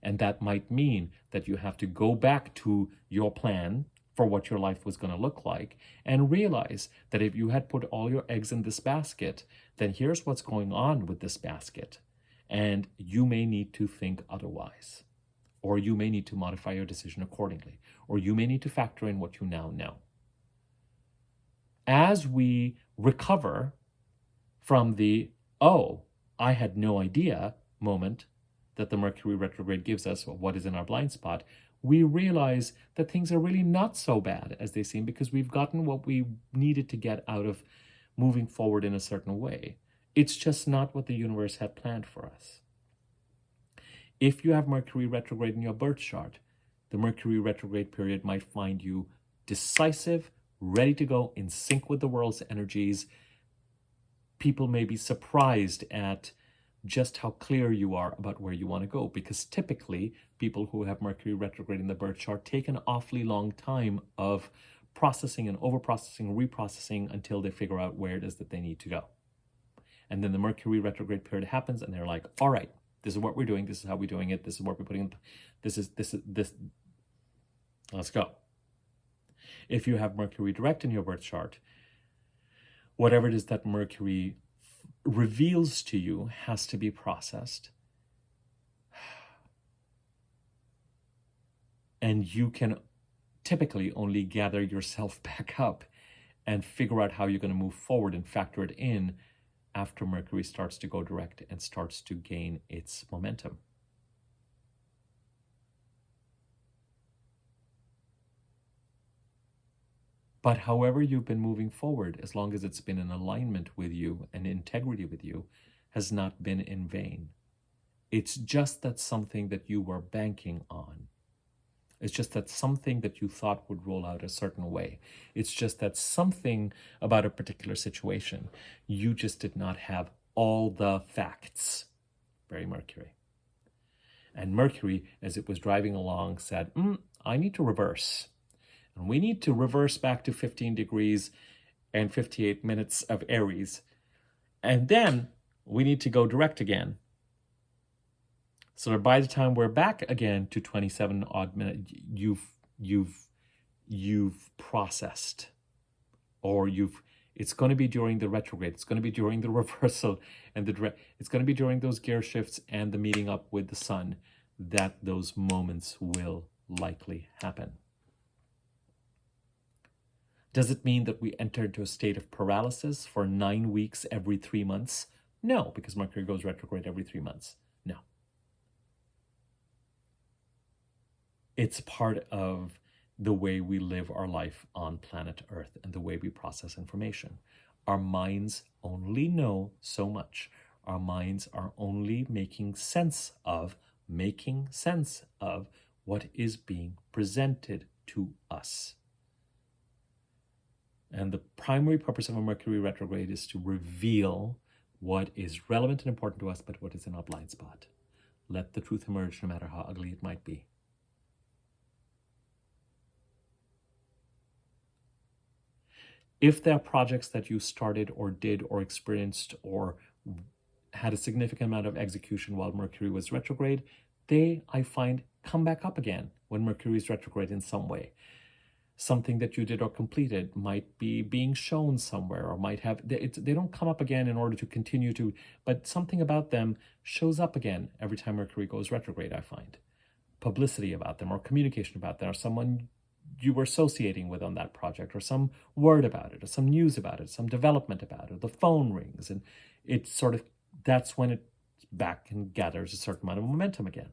And that might mean that you have to go back to your plan for what your life was going to look like and realize that if you had put all your eggs in this basket, then here's what's going on with this basket. And you may need to think otherwise, or you may need to modify your decision accordingly, or you may need to factor in what you now know. As we recover from the, oh, I had no idea moment that the Mercury retrograde gives us, or what is in our blind spot, we realize that things are really not so bad as they seem because we've gotten what we needed to get out of moving forward in a certain way. It's just not what the universe had planned for us. If you have Mercury retrograde in your birth chart, the Mercury retrograde period might find you decisive, ready to go, in sync with the world's energies. People may be surprised at just how clear you are about where you want to go, because typically people who have Mercury retrograde in the birth chart take an awfully long time of processing and overprocessing, reprocessing until they figure out where it is that they need to go. And then the Mercury retrograde period happens and they're like, all right, this is what we're doing, this is how we're doing it, this is what we're putting in, this, let's go. If you have Mercury direct in your birth chart, whatever it is that Mercury reveals to you has to be processed. And you can typically only gather yourself back up and figure out how you're going to move forward and factor it in after Mercury starts to go direct and starts to gain its momentum. But however you've been moving forward, as long as it's been in alignment with you and integrity with you, has not been in vain. It's just that something that you were banking on. It's just that something that you thought would roll out a certain way. It's just that something about a particular situation, you just did not have all the facts. Very Mercury. And Mercury, as it was driving along, said, I need to reverse. And we need to reverse back to 15 degrees and 58 minutes of Aries. And then we need to go direct again. So that by the time we're back again to 27 odd minutes, you've processed, or it's going to be during the retrograde, it's going to be during the reversal, and it's going to be during those gear shifts and the meeting up with the sun that those moments will likely happen. Does it mean that we enter into a state of paralysis for 9 weeks every 3 months? No, because Mercury goes retrograde every 3 months. No. It's part of the way we live our life on planet Earth and the way we process information. Our minds only know so much. Our minds are only making sense of what is being presented to us. And the primary purpose of a Mercury retrograde is to reveal what is relevant and important to us, but what is in our blind spot. Let the truth emerge, no matter how ugly it might be. If there are projects that you started or did or experienced or had a significant amount of execution while Mercury was retrograde, they, I find, come back up again when Mercury is retrograde in some way. Something that you did or completed might be being shown somewhere, or might have, they don't come up again in order to continue to, but something about them shows up again every time Mercury goes retrograde, I find. Publicity about them, or communication about them, or someone you were associating with on that project, or some word about it, or some news about it, some development about it, the phone rings, and it's sort of, that's when it's back and gathers a certain amount of momentum again.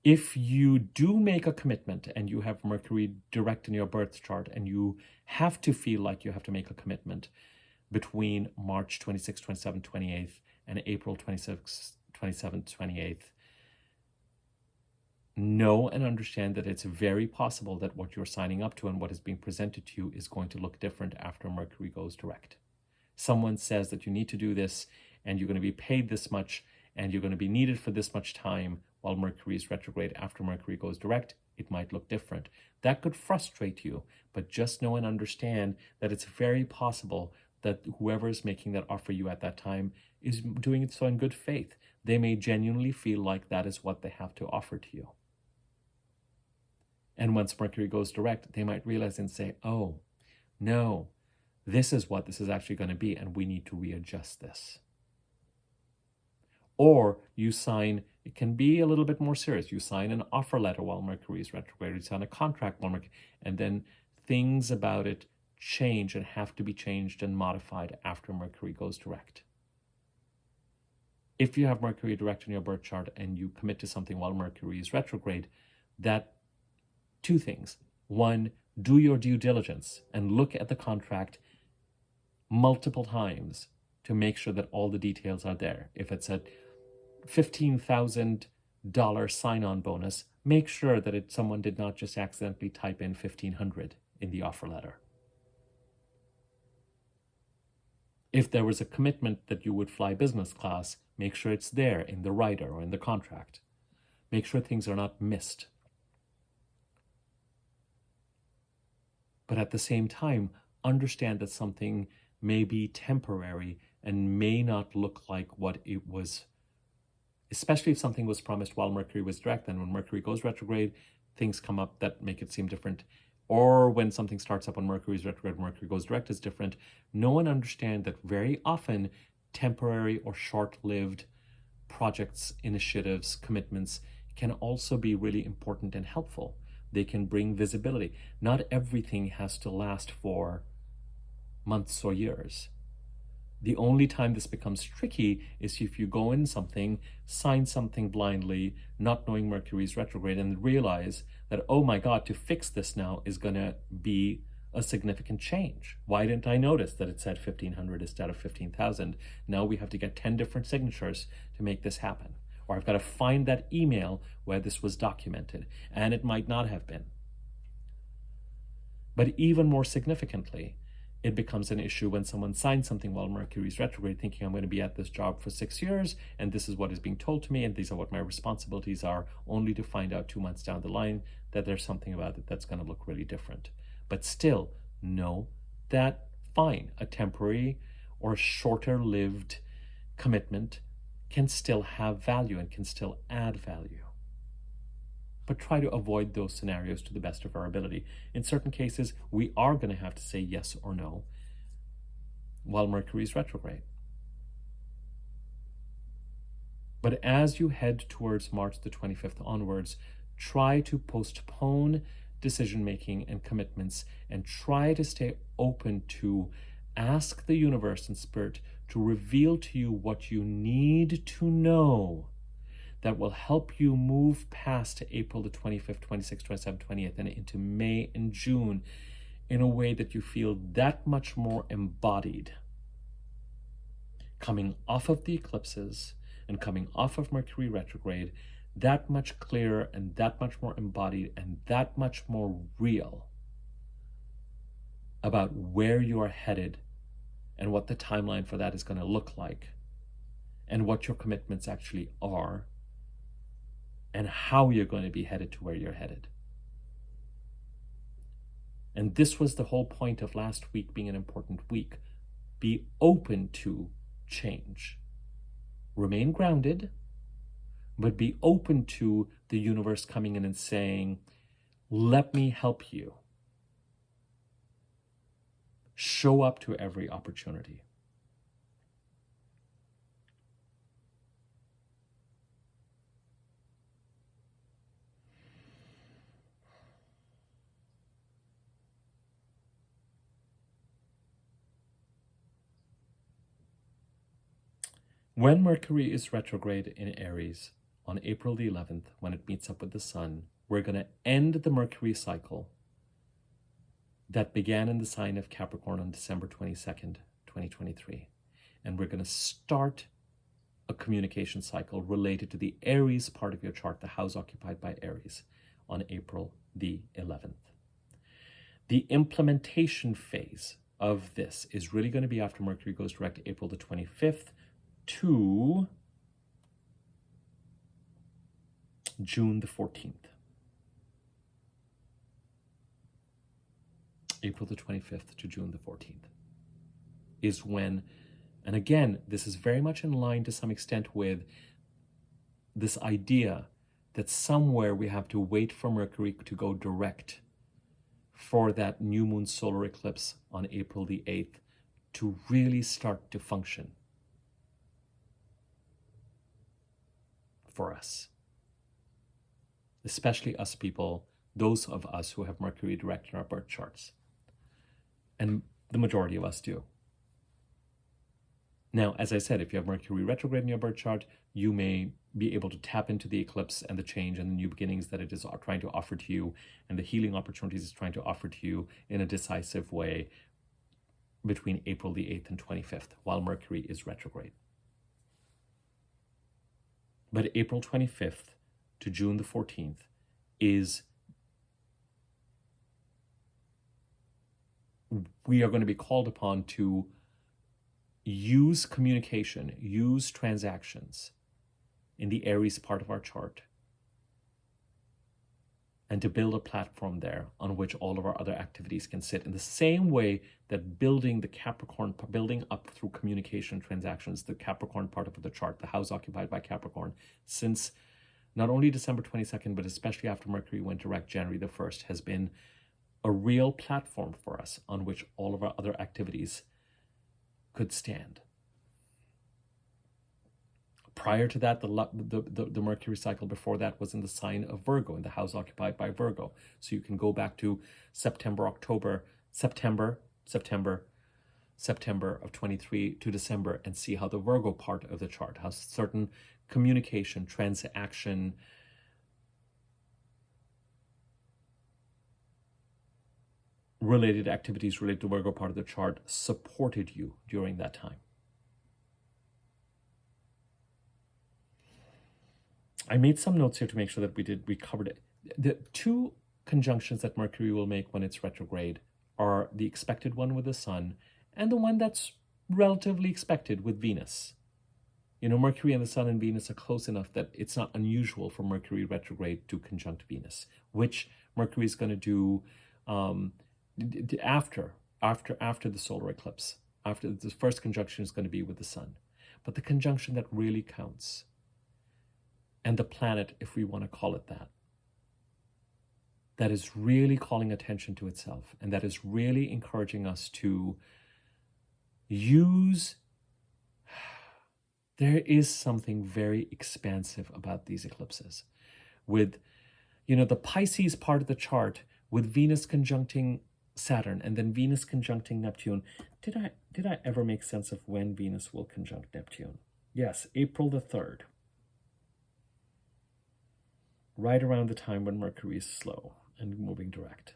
If you do make a commitment and you have Mercury direct in your birth chart and you have to feel like you have to make a commitment between March 26th, 27th, 28th and April 26th, 27th, 28th, know and understand that it's very possible that what you're signing up to and what is being presented to you is going to look different after Mercury goes direct. Someone says that you need to do this and you're going to be paid this much and you're going to be needed for this much time while Mercury is retrograde. After Mercury goes direct, it might look different. That could frustrate you, but just know and understand that it's very possible that whoever is making that offer you at that time is doing it so in good faith. They may genuinely feel like that is what they have to offer to you. And once Mercury goes direct, they might realize and say, oh, no, this is what this is actually going to be, and we need to readjust this. Or you sign, it can be a little bit more serious. You sign an offer letter while Mercury is retrograde, you sign a contract while Mercury, and then things about it change and have to be changed and modified after Mercury goes direct. If you have Mercury direct in your birth chart and you commit to something while Mercury is retrograde, that two things. One, do your due diligence and look at the contract multiple times to make sure that all the details are there. If it's a $15,000 sign-on bonus, make sure that someone did not just accidentally type in $1,500 in the offer letter. If there was a commitment that you would fly business class, make sure it's there in the rider or in the contract. Make sure things are not missed. But at the same time, understand that something may be temporary and may not look like what it was, especially if something was promised while Mercury was direct. Then when Mercury goes retrograde, things come up that make it seem different. Or when something starts up when Mercury is retrograde, Mercury goes direct is different. Know and understand that very often temporary or short-lived projects, initiatives, commitments can also be really important and helpful. They can bring visibility. Not everything has to last for months or years. The only time this becomes tricky is if you go in something, sign something blindly, not knowing Mercury is retrograde, and realize that, oh my God, to fix this now is going to be a significant change. Why didn't I notice that it said 1,500 instead of 15,000? Now we have to get 10 different signatures to make this happen. Or I've got to find that email where this was documented, and it might not have been. But even more significantly, it becomes an issue when someone signs something while Mercury is retrograde, thinking I'm going to be at this job for 6 years, and this is what is being told to me, and these are what my responsibilities are, only to find out 2 months down the line that there's something about it that's going to look really different. But still, know that fine, a temporary or shorter-lived commitment can still have value and can still add value. But try to avoid those scenarios to the best of our ability. In certain cases, we are going to have to say yes or no while Mercury is retrograde. But as you head towards March the 25th onwards, try to postpone decision-making and commitments and try to stay open to ask the universe and spirit to reveal to you what you need to know that will help you move past April the 25th, 26th, 27th, 28th, and into May and June in a way that you feel that much more embodied. Coming off of the eclipses and coming off of Mercury retrograde, that much clearer and that much more embodied and that much more real about where you are headed and what the timeline for that is going to look like and what your commitments actually are and how you're going to be headed to where you're headed. And this was the whole point of last week being an important week. Be open to change. Remain grounded, but be open to the universe coming in and saying, let me help you. Show up to every opportunity. When Mercury is retrograde in Aries, on April the 11th, when it meets up with the sun, we're going to end the Mercury cycle that began in the sign of Capricorn on December 22nd, 2023. And we're going to start a communication cycle related to the Aries part of your chart, the house occupied by Aries, on April the 11th. The implementation phase of this is really going to be after Mercury goes direct April the 25th to June the 14th. April the 25th to June the 14th is when, and again, this is very much in line to some extent with this idea that somewhere we have to wait for Mercury to go direct for that new moon solar eclipse on April the 8th to really start to function for us. Especially us people, those of us who have Mercury direct in our birth charts. And the majority of us do. Now, as I said, if you have Mercury retrograde in your birth chart, you may be able to tap into the eclipse and the change and the new beginnings that it is trying to offer to you and the healing opportunities it's trying to offer to you in a decisive way between April the 8th and 25th, while Mercury is retrograde. But April 25th to June the 14th is, we are going to be called upon to use communication, use transactions in the Aries part of our chart, and to build a platform there on which all of our other activities can sit, in the same way that building the Capricorn, building up through communication transactions, the Capricorn part of the chart, the house occupied by Capricorn, since not only December 22nd, but especially after Mercury went direct January the 1st, has been a real platform for us on which all of our other activities could stand. Prior to that, the Mercury cycle before that was in the sign of Virgo, in the house occupied by Virgo. So you can go back to September of 23 to December and see how the Virgo part of the chart has certain communication, transaction, related activities related to Virgo part of the chart supported you during that time. I made some notes here to make sure that we covered it. The two conjunctions that Mercury will make when it's retrograde are the expected one with the Sun and the one that's relatively expected with Venus. You know, Mercury and the Sun and Venus are close enough that it's not unusual for Mercury retrograde to conjunct Venus, which Mercury is going to do after the solar eclipse. After the first conjunction is going to be with the Sun. But the conjunction that really counts, and the planet, if we want to call it that, that is really calling attention to itself, and that is really encouraging us to use. There is something very expansive about these eclipses. With, you know, the Pisces part of the chart, with Venus conjuncting Saturn and then Venus conjuncting Neptune. Did I ever make sense of when Venus will conjunct Neptune? Yes, April the 3rd. Right around the time when Mercury is slow and moving direct.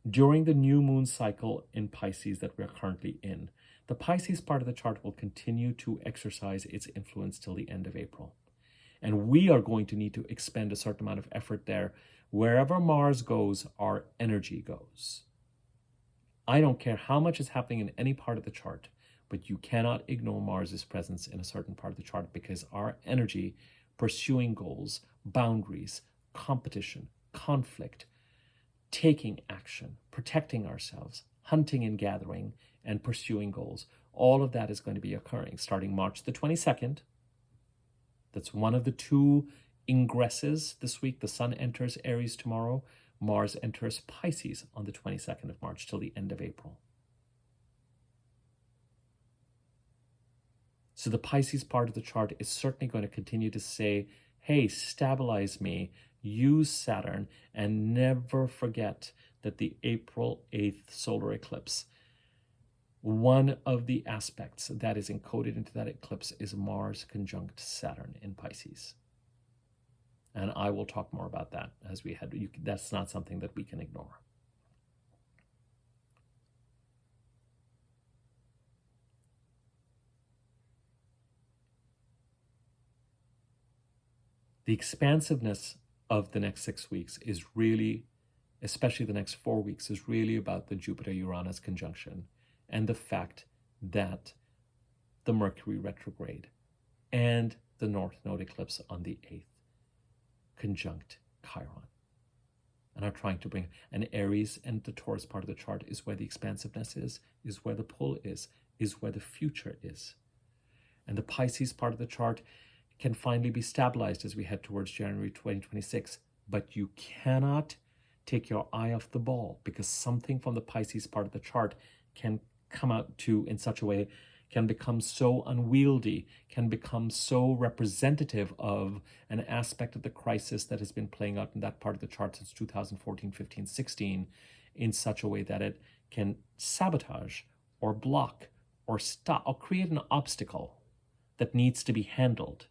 During the new moon cycle in Pisces that we're currently in, the Pisces part of the chart will continue to exercise its influence till the end of April. And we are going to need to expend a certain amount of effort there. Wherever Mars goes, our energy goes. I don't care how much is happening in any part of the chart, but you cannot ignore Mars's presence in a certain part of the chart, because our energy pursuing goals, boundaries, competition, conflict, taking action, protecting ourselves, hunting and gathering, and pursuing goals, all of that is going to be occurring starting March the 22nd. That's one of the two ingresses this week. The Sun enters Aries tomorrow. Mars enters Pisces on the 22nd of March till the end of April. So the Pisces part of the chart is certainly going to continue to say, hey, stabilize me, use Saturn, and never forget that the April 8th solar eclipse, one of the aspects that is encoded into that eclipse is Mars conjunct Saturn in Pisces. And I will talk more about that as we head. That's not something that we can ignore. The expansiveness of the next 6 weeks is really, especially the next 4 weeks, is really about the Jupiter-Uranus conjunction and the fact that the Mercury retrograde and the North Node eclipse on the 8th conjunct Chiron and are trying to bring an Aries, and the Taurus part of the chart is where the expansiveness is where the pull is where the future is. And the Pisces part of the chart can finally be stabilized as we head towards January 2026. But you cannot take your eye off the ball, because something from the Pisces part of the chart can come out to in such a way, can become so unwieldy, can become so representative of an aspect of the crisis that has been playing out in that part of the chart since 2014, 15, 16, in such a way that it can sabotage or block or stop or create an obstacle that needs to be handled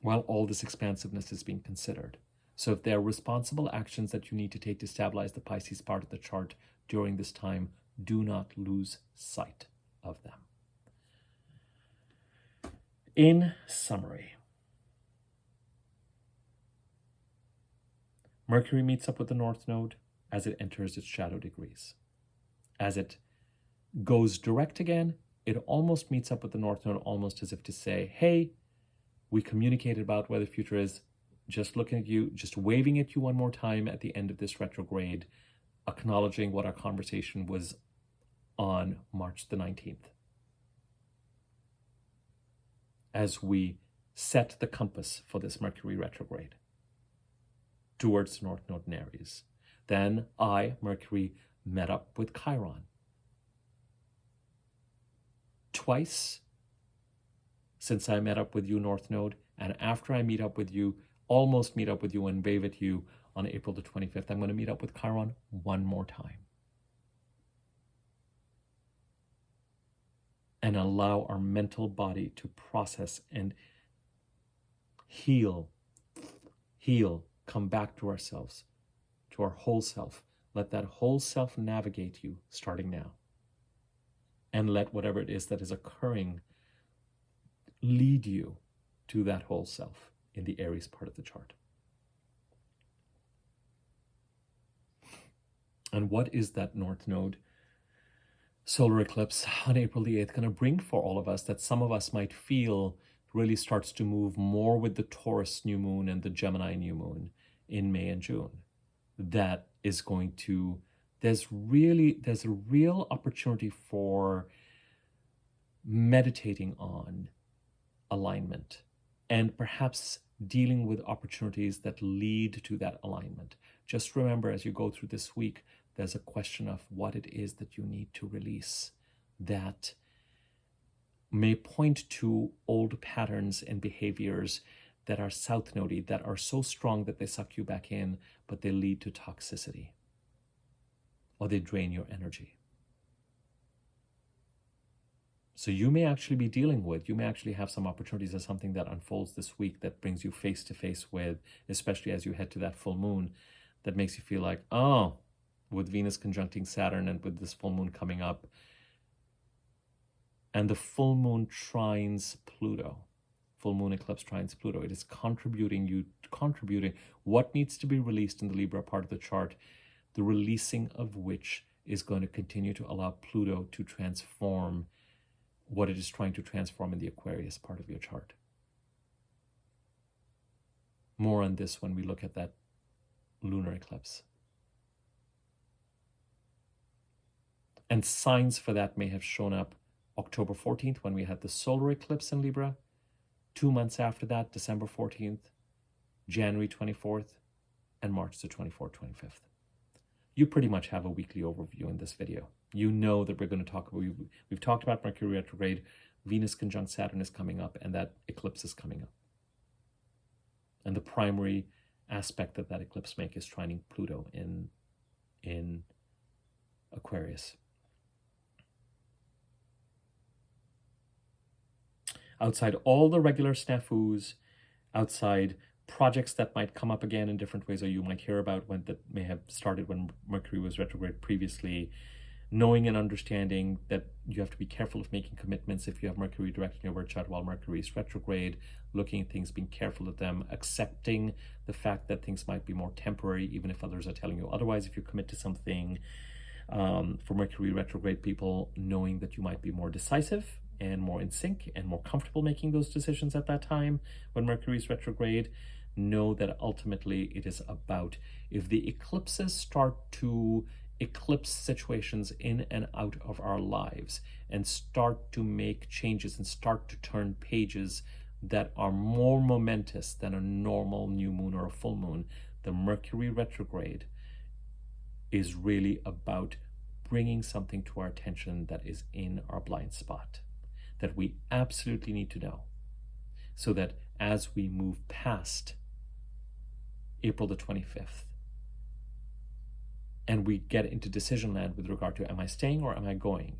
while all this expansiveness is being considered. So if there are responsible actions that you need to take to stabilize the Pisces part of the chart during this time, do not lose sight of them. In summary, Mercury meets up with the North Node as it enters its shadow degrees. As it goes direct again, it almost meets up with the North Node, almost as if to say, hey, we communicated about where the future is, just looking at you, just waving at you one more time at the end of this retrograde, acknowledging what our conversation was on March the 19th. As we set the compass for this Mercury retrograde towards the North Node in Aries. Then I, Mercury, met up with Chiron. Twice since I met up with you, North Node, and after I meet up with you, almost meet up with you and wave at you on April the 25th, I'm going to meet up with Chiron one more time. And allow our mental body to process and heal, come back to ourselves, to our whole self. Let that whole self navigate you starting now. And let whatever it is that is occurring lead you to that whole self in the Aries part of the chart. And what is that North Node solar eclipse on April the 8th going to bring for all of us, that some of us might feel really starts to move more with the Taurus new moon and the Gemini new moon in May and June? That is going to, there's a real opportunity for meditating on alignment and perhaps dealing with opportunities that lead to that alignment. Just remember, as you go through this week, there's a question of what it is that you need to release that may point to old patterns and behaviors that are south nodey, that are so strong that they suck you back in, but they lead to toxicity or they drain your energy. So you may actually be dealing with, you may actually have some opportunities as something that unfolds this week that brings you face to face with, especially as you head to that full moon, that makes you feel like, oh, with Venus conjuncting Saturn and with this full moon coming up, and the full moon trines Pluto, full moon eclipse trines Pluto, it is contributing what needs to be released in the Libra part of the chart, the releasing of which is going to continue to allow Pluto to transform what it is trying to transform in the Aquarius part of your chart. More on this when we look at that lunar eclipse. And signs for that may have shown up October 14th when we had the solar eclipse in Libra. 2 months after that, December 14th, January 24th, and March the 24th, 25th. You pretty much have a weekly overview in this video. You know that we're going to talk about, we've talked about Mercury retrograde, Venus conjunct Saturn is coming up, and that eclipse is coming up. And the primary aspect that that eclipse makes is trining Pluto in Aquarius. outside all the regular snafus, outside projects that might come up again in different ways, or you might hear about when that may have started when Mercury was retrograde previously, knowing and understanding that you have to be careful of making commitments if you have Mercury directing your birth chart while Mercury is retrograde, looking at things, being careful of them, accepting the fact that things might be more temporary, even if others are telling you otherwise. If you commit to something, for Mercury retrograde people, knowing that you might be more decisive and more in sync and more comfortable making those decisions at that time when Mercury is retrograde. Know that ultimately it is about, if the eclipses start to eclipse situations in and out of our lives and start to make changes and start to turn pages that are more momentous than a normal new moon or a full moon, the Mercury retrograde is really about bringing something to our attention that is in our blind spot, that we absolutely need to know, so that as we move past April the 25th, and we get into decision land with regard to, am I staying or am I going?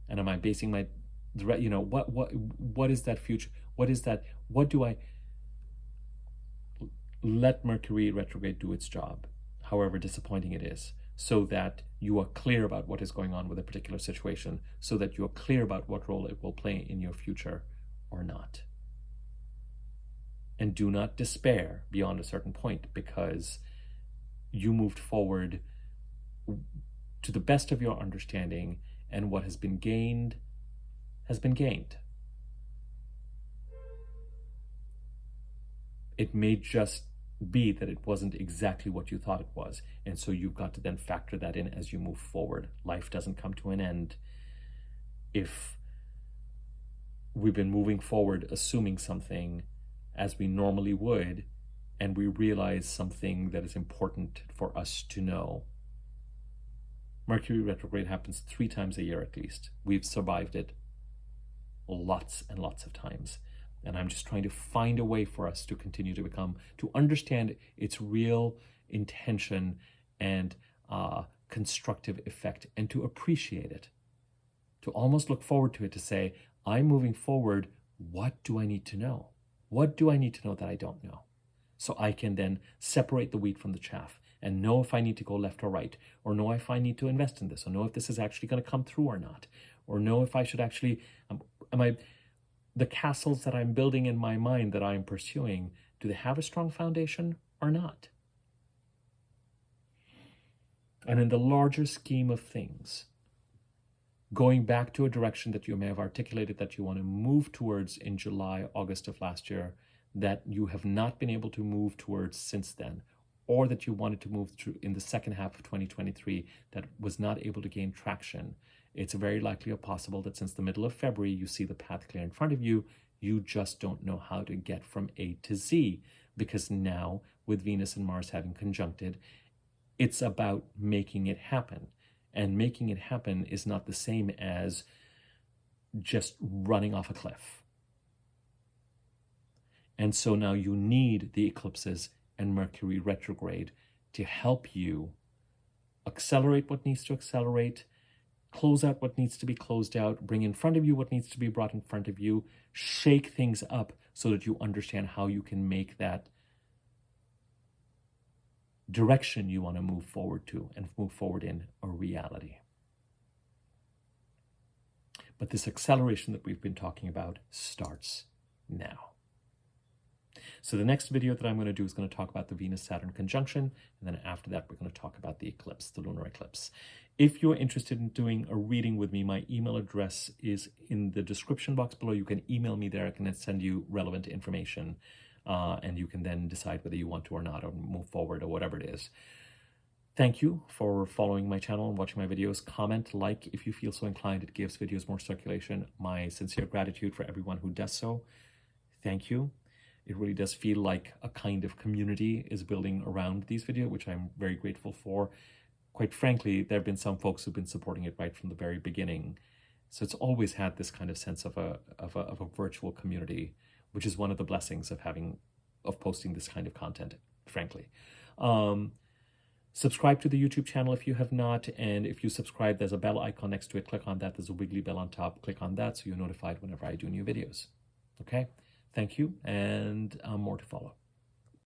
And am I basing my, what is that future? What is that? What do I let Mercury retrograde do its job, however disappointing it is, so that you are clear about what is going on with a particular situation, so that you're clear about what role it will play in your future or not. And do not despair beyond a certain point, because you moved forward to the best of your understanding, and what has been gained has been gained. It may just be that it wasn't exactly what you thought it was, and so you've got to then factor that in as you move forward. Life doesn't come to an end if we've been moving forward assuming something as we normally would, and we realize something that is important for us to know. Mercury retrograde happens 3 times a year at least. We've survived it lots and lots of times. And I'm just trying to find a way for us to continue to understand its real intention and constructive effect, and to appreciate it, to almost look forward to it, to say, I'm moving forward. What do I need to know? What do I need to know that I don't know? So I can then separate the wheat from the chaff and know if I need to go left or right, or know if I need to invest in this, or know if this is actually going to come through or not, or know if I should actually, the castles that I'm building in my mind that I'm pursuing, do they have a strong foundation or not? And in the larger scheme of things, going back to a direction that you may have articulated that you want to move towards in July, August of last year, that you have not been able to move towards since then, or that you wanted to move through in the second half of 2023 that was not able to gain traction, it's very likely or possible that since the middle of February, you see the path clear in front of you. You just don't know how to get from A to Z, because now with Venus and Mars having conjuncted, it's about making it happen. And making it happen is not the same as just running off a cliff. And so now you need the eclipses and Mercury retrograde to help you accelerate what needs to accelerate, close out what needs to be closed out, bring in front of you what needs to be brought in front of you, shake things up so that you understand how you can make that direction you want to move forward to and move forward in a reality. But this acceleration that we've been talking about starts now. So the next video that I'm going to do is going to talk about the Venus-Saturn conjunction, and then after that we're going to talk about the eclipse, the lunar eclipse. If you're interested in doing a reading with me, my email address is in the description box below. You can email me there. I can then send you relevant information, and you can then decide whether you want to or not, or move forward, or whatever it is. Thank you for following my channel and watching my videos. Comment, like if you feel so inclined. It gives videos more circulation. My sincere gratitude for everyone who does so. Thank you. It really does feel like a kind of community is building around these videos, which I'm very grateful for. Quite frankly, there have been some folks who've been supporting it right from the very beginning. So it's always had this kind of sense of a virtual community, which is one of the blessings of posting this kind of content, frankly. Subscribe to the YouTube channel if you have not, and if you subscribe, there's a bell icon next to it. Click on that. There's a wiggly bell on top. Click on that so you're notified whenever I do new videos. Okay? Thank you, and more to follow.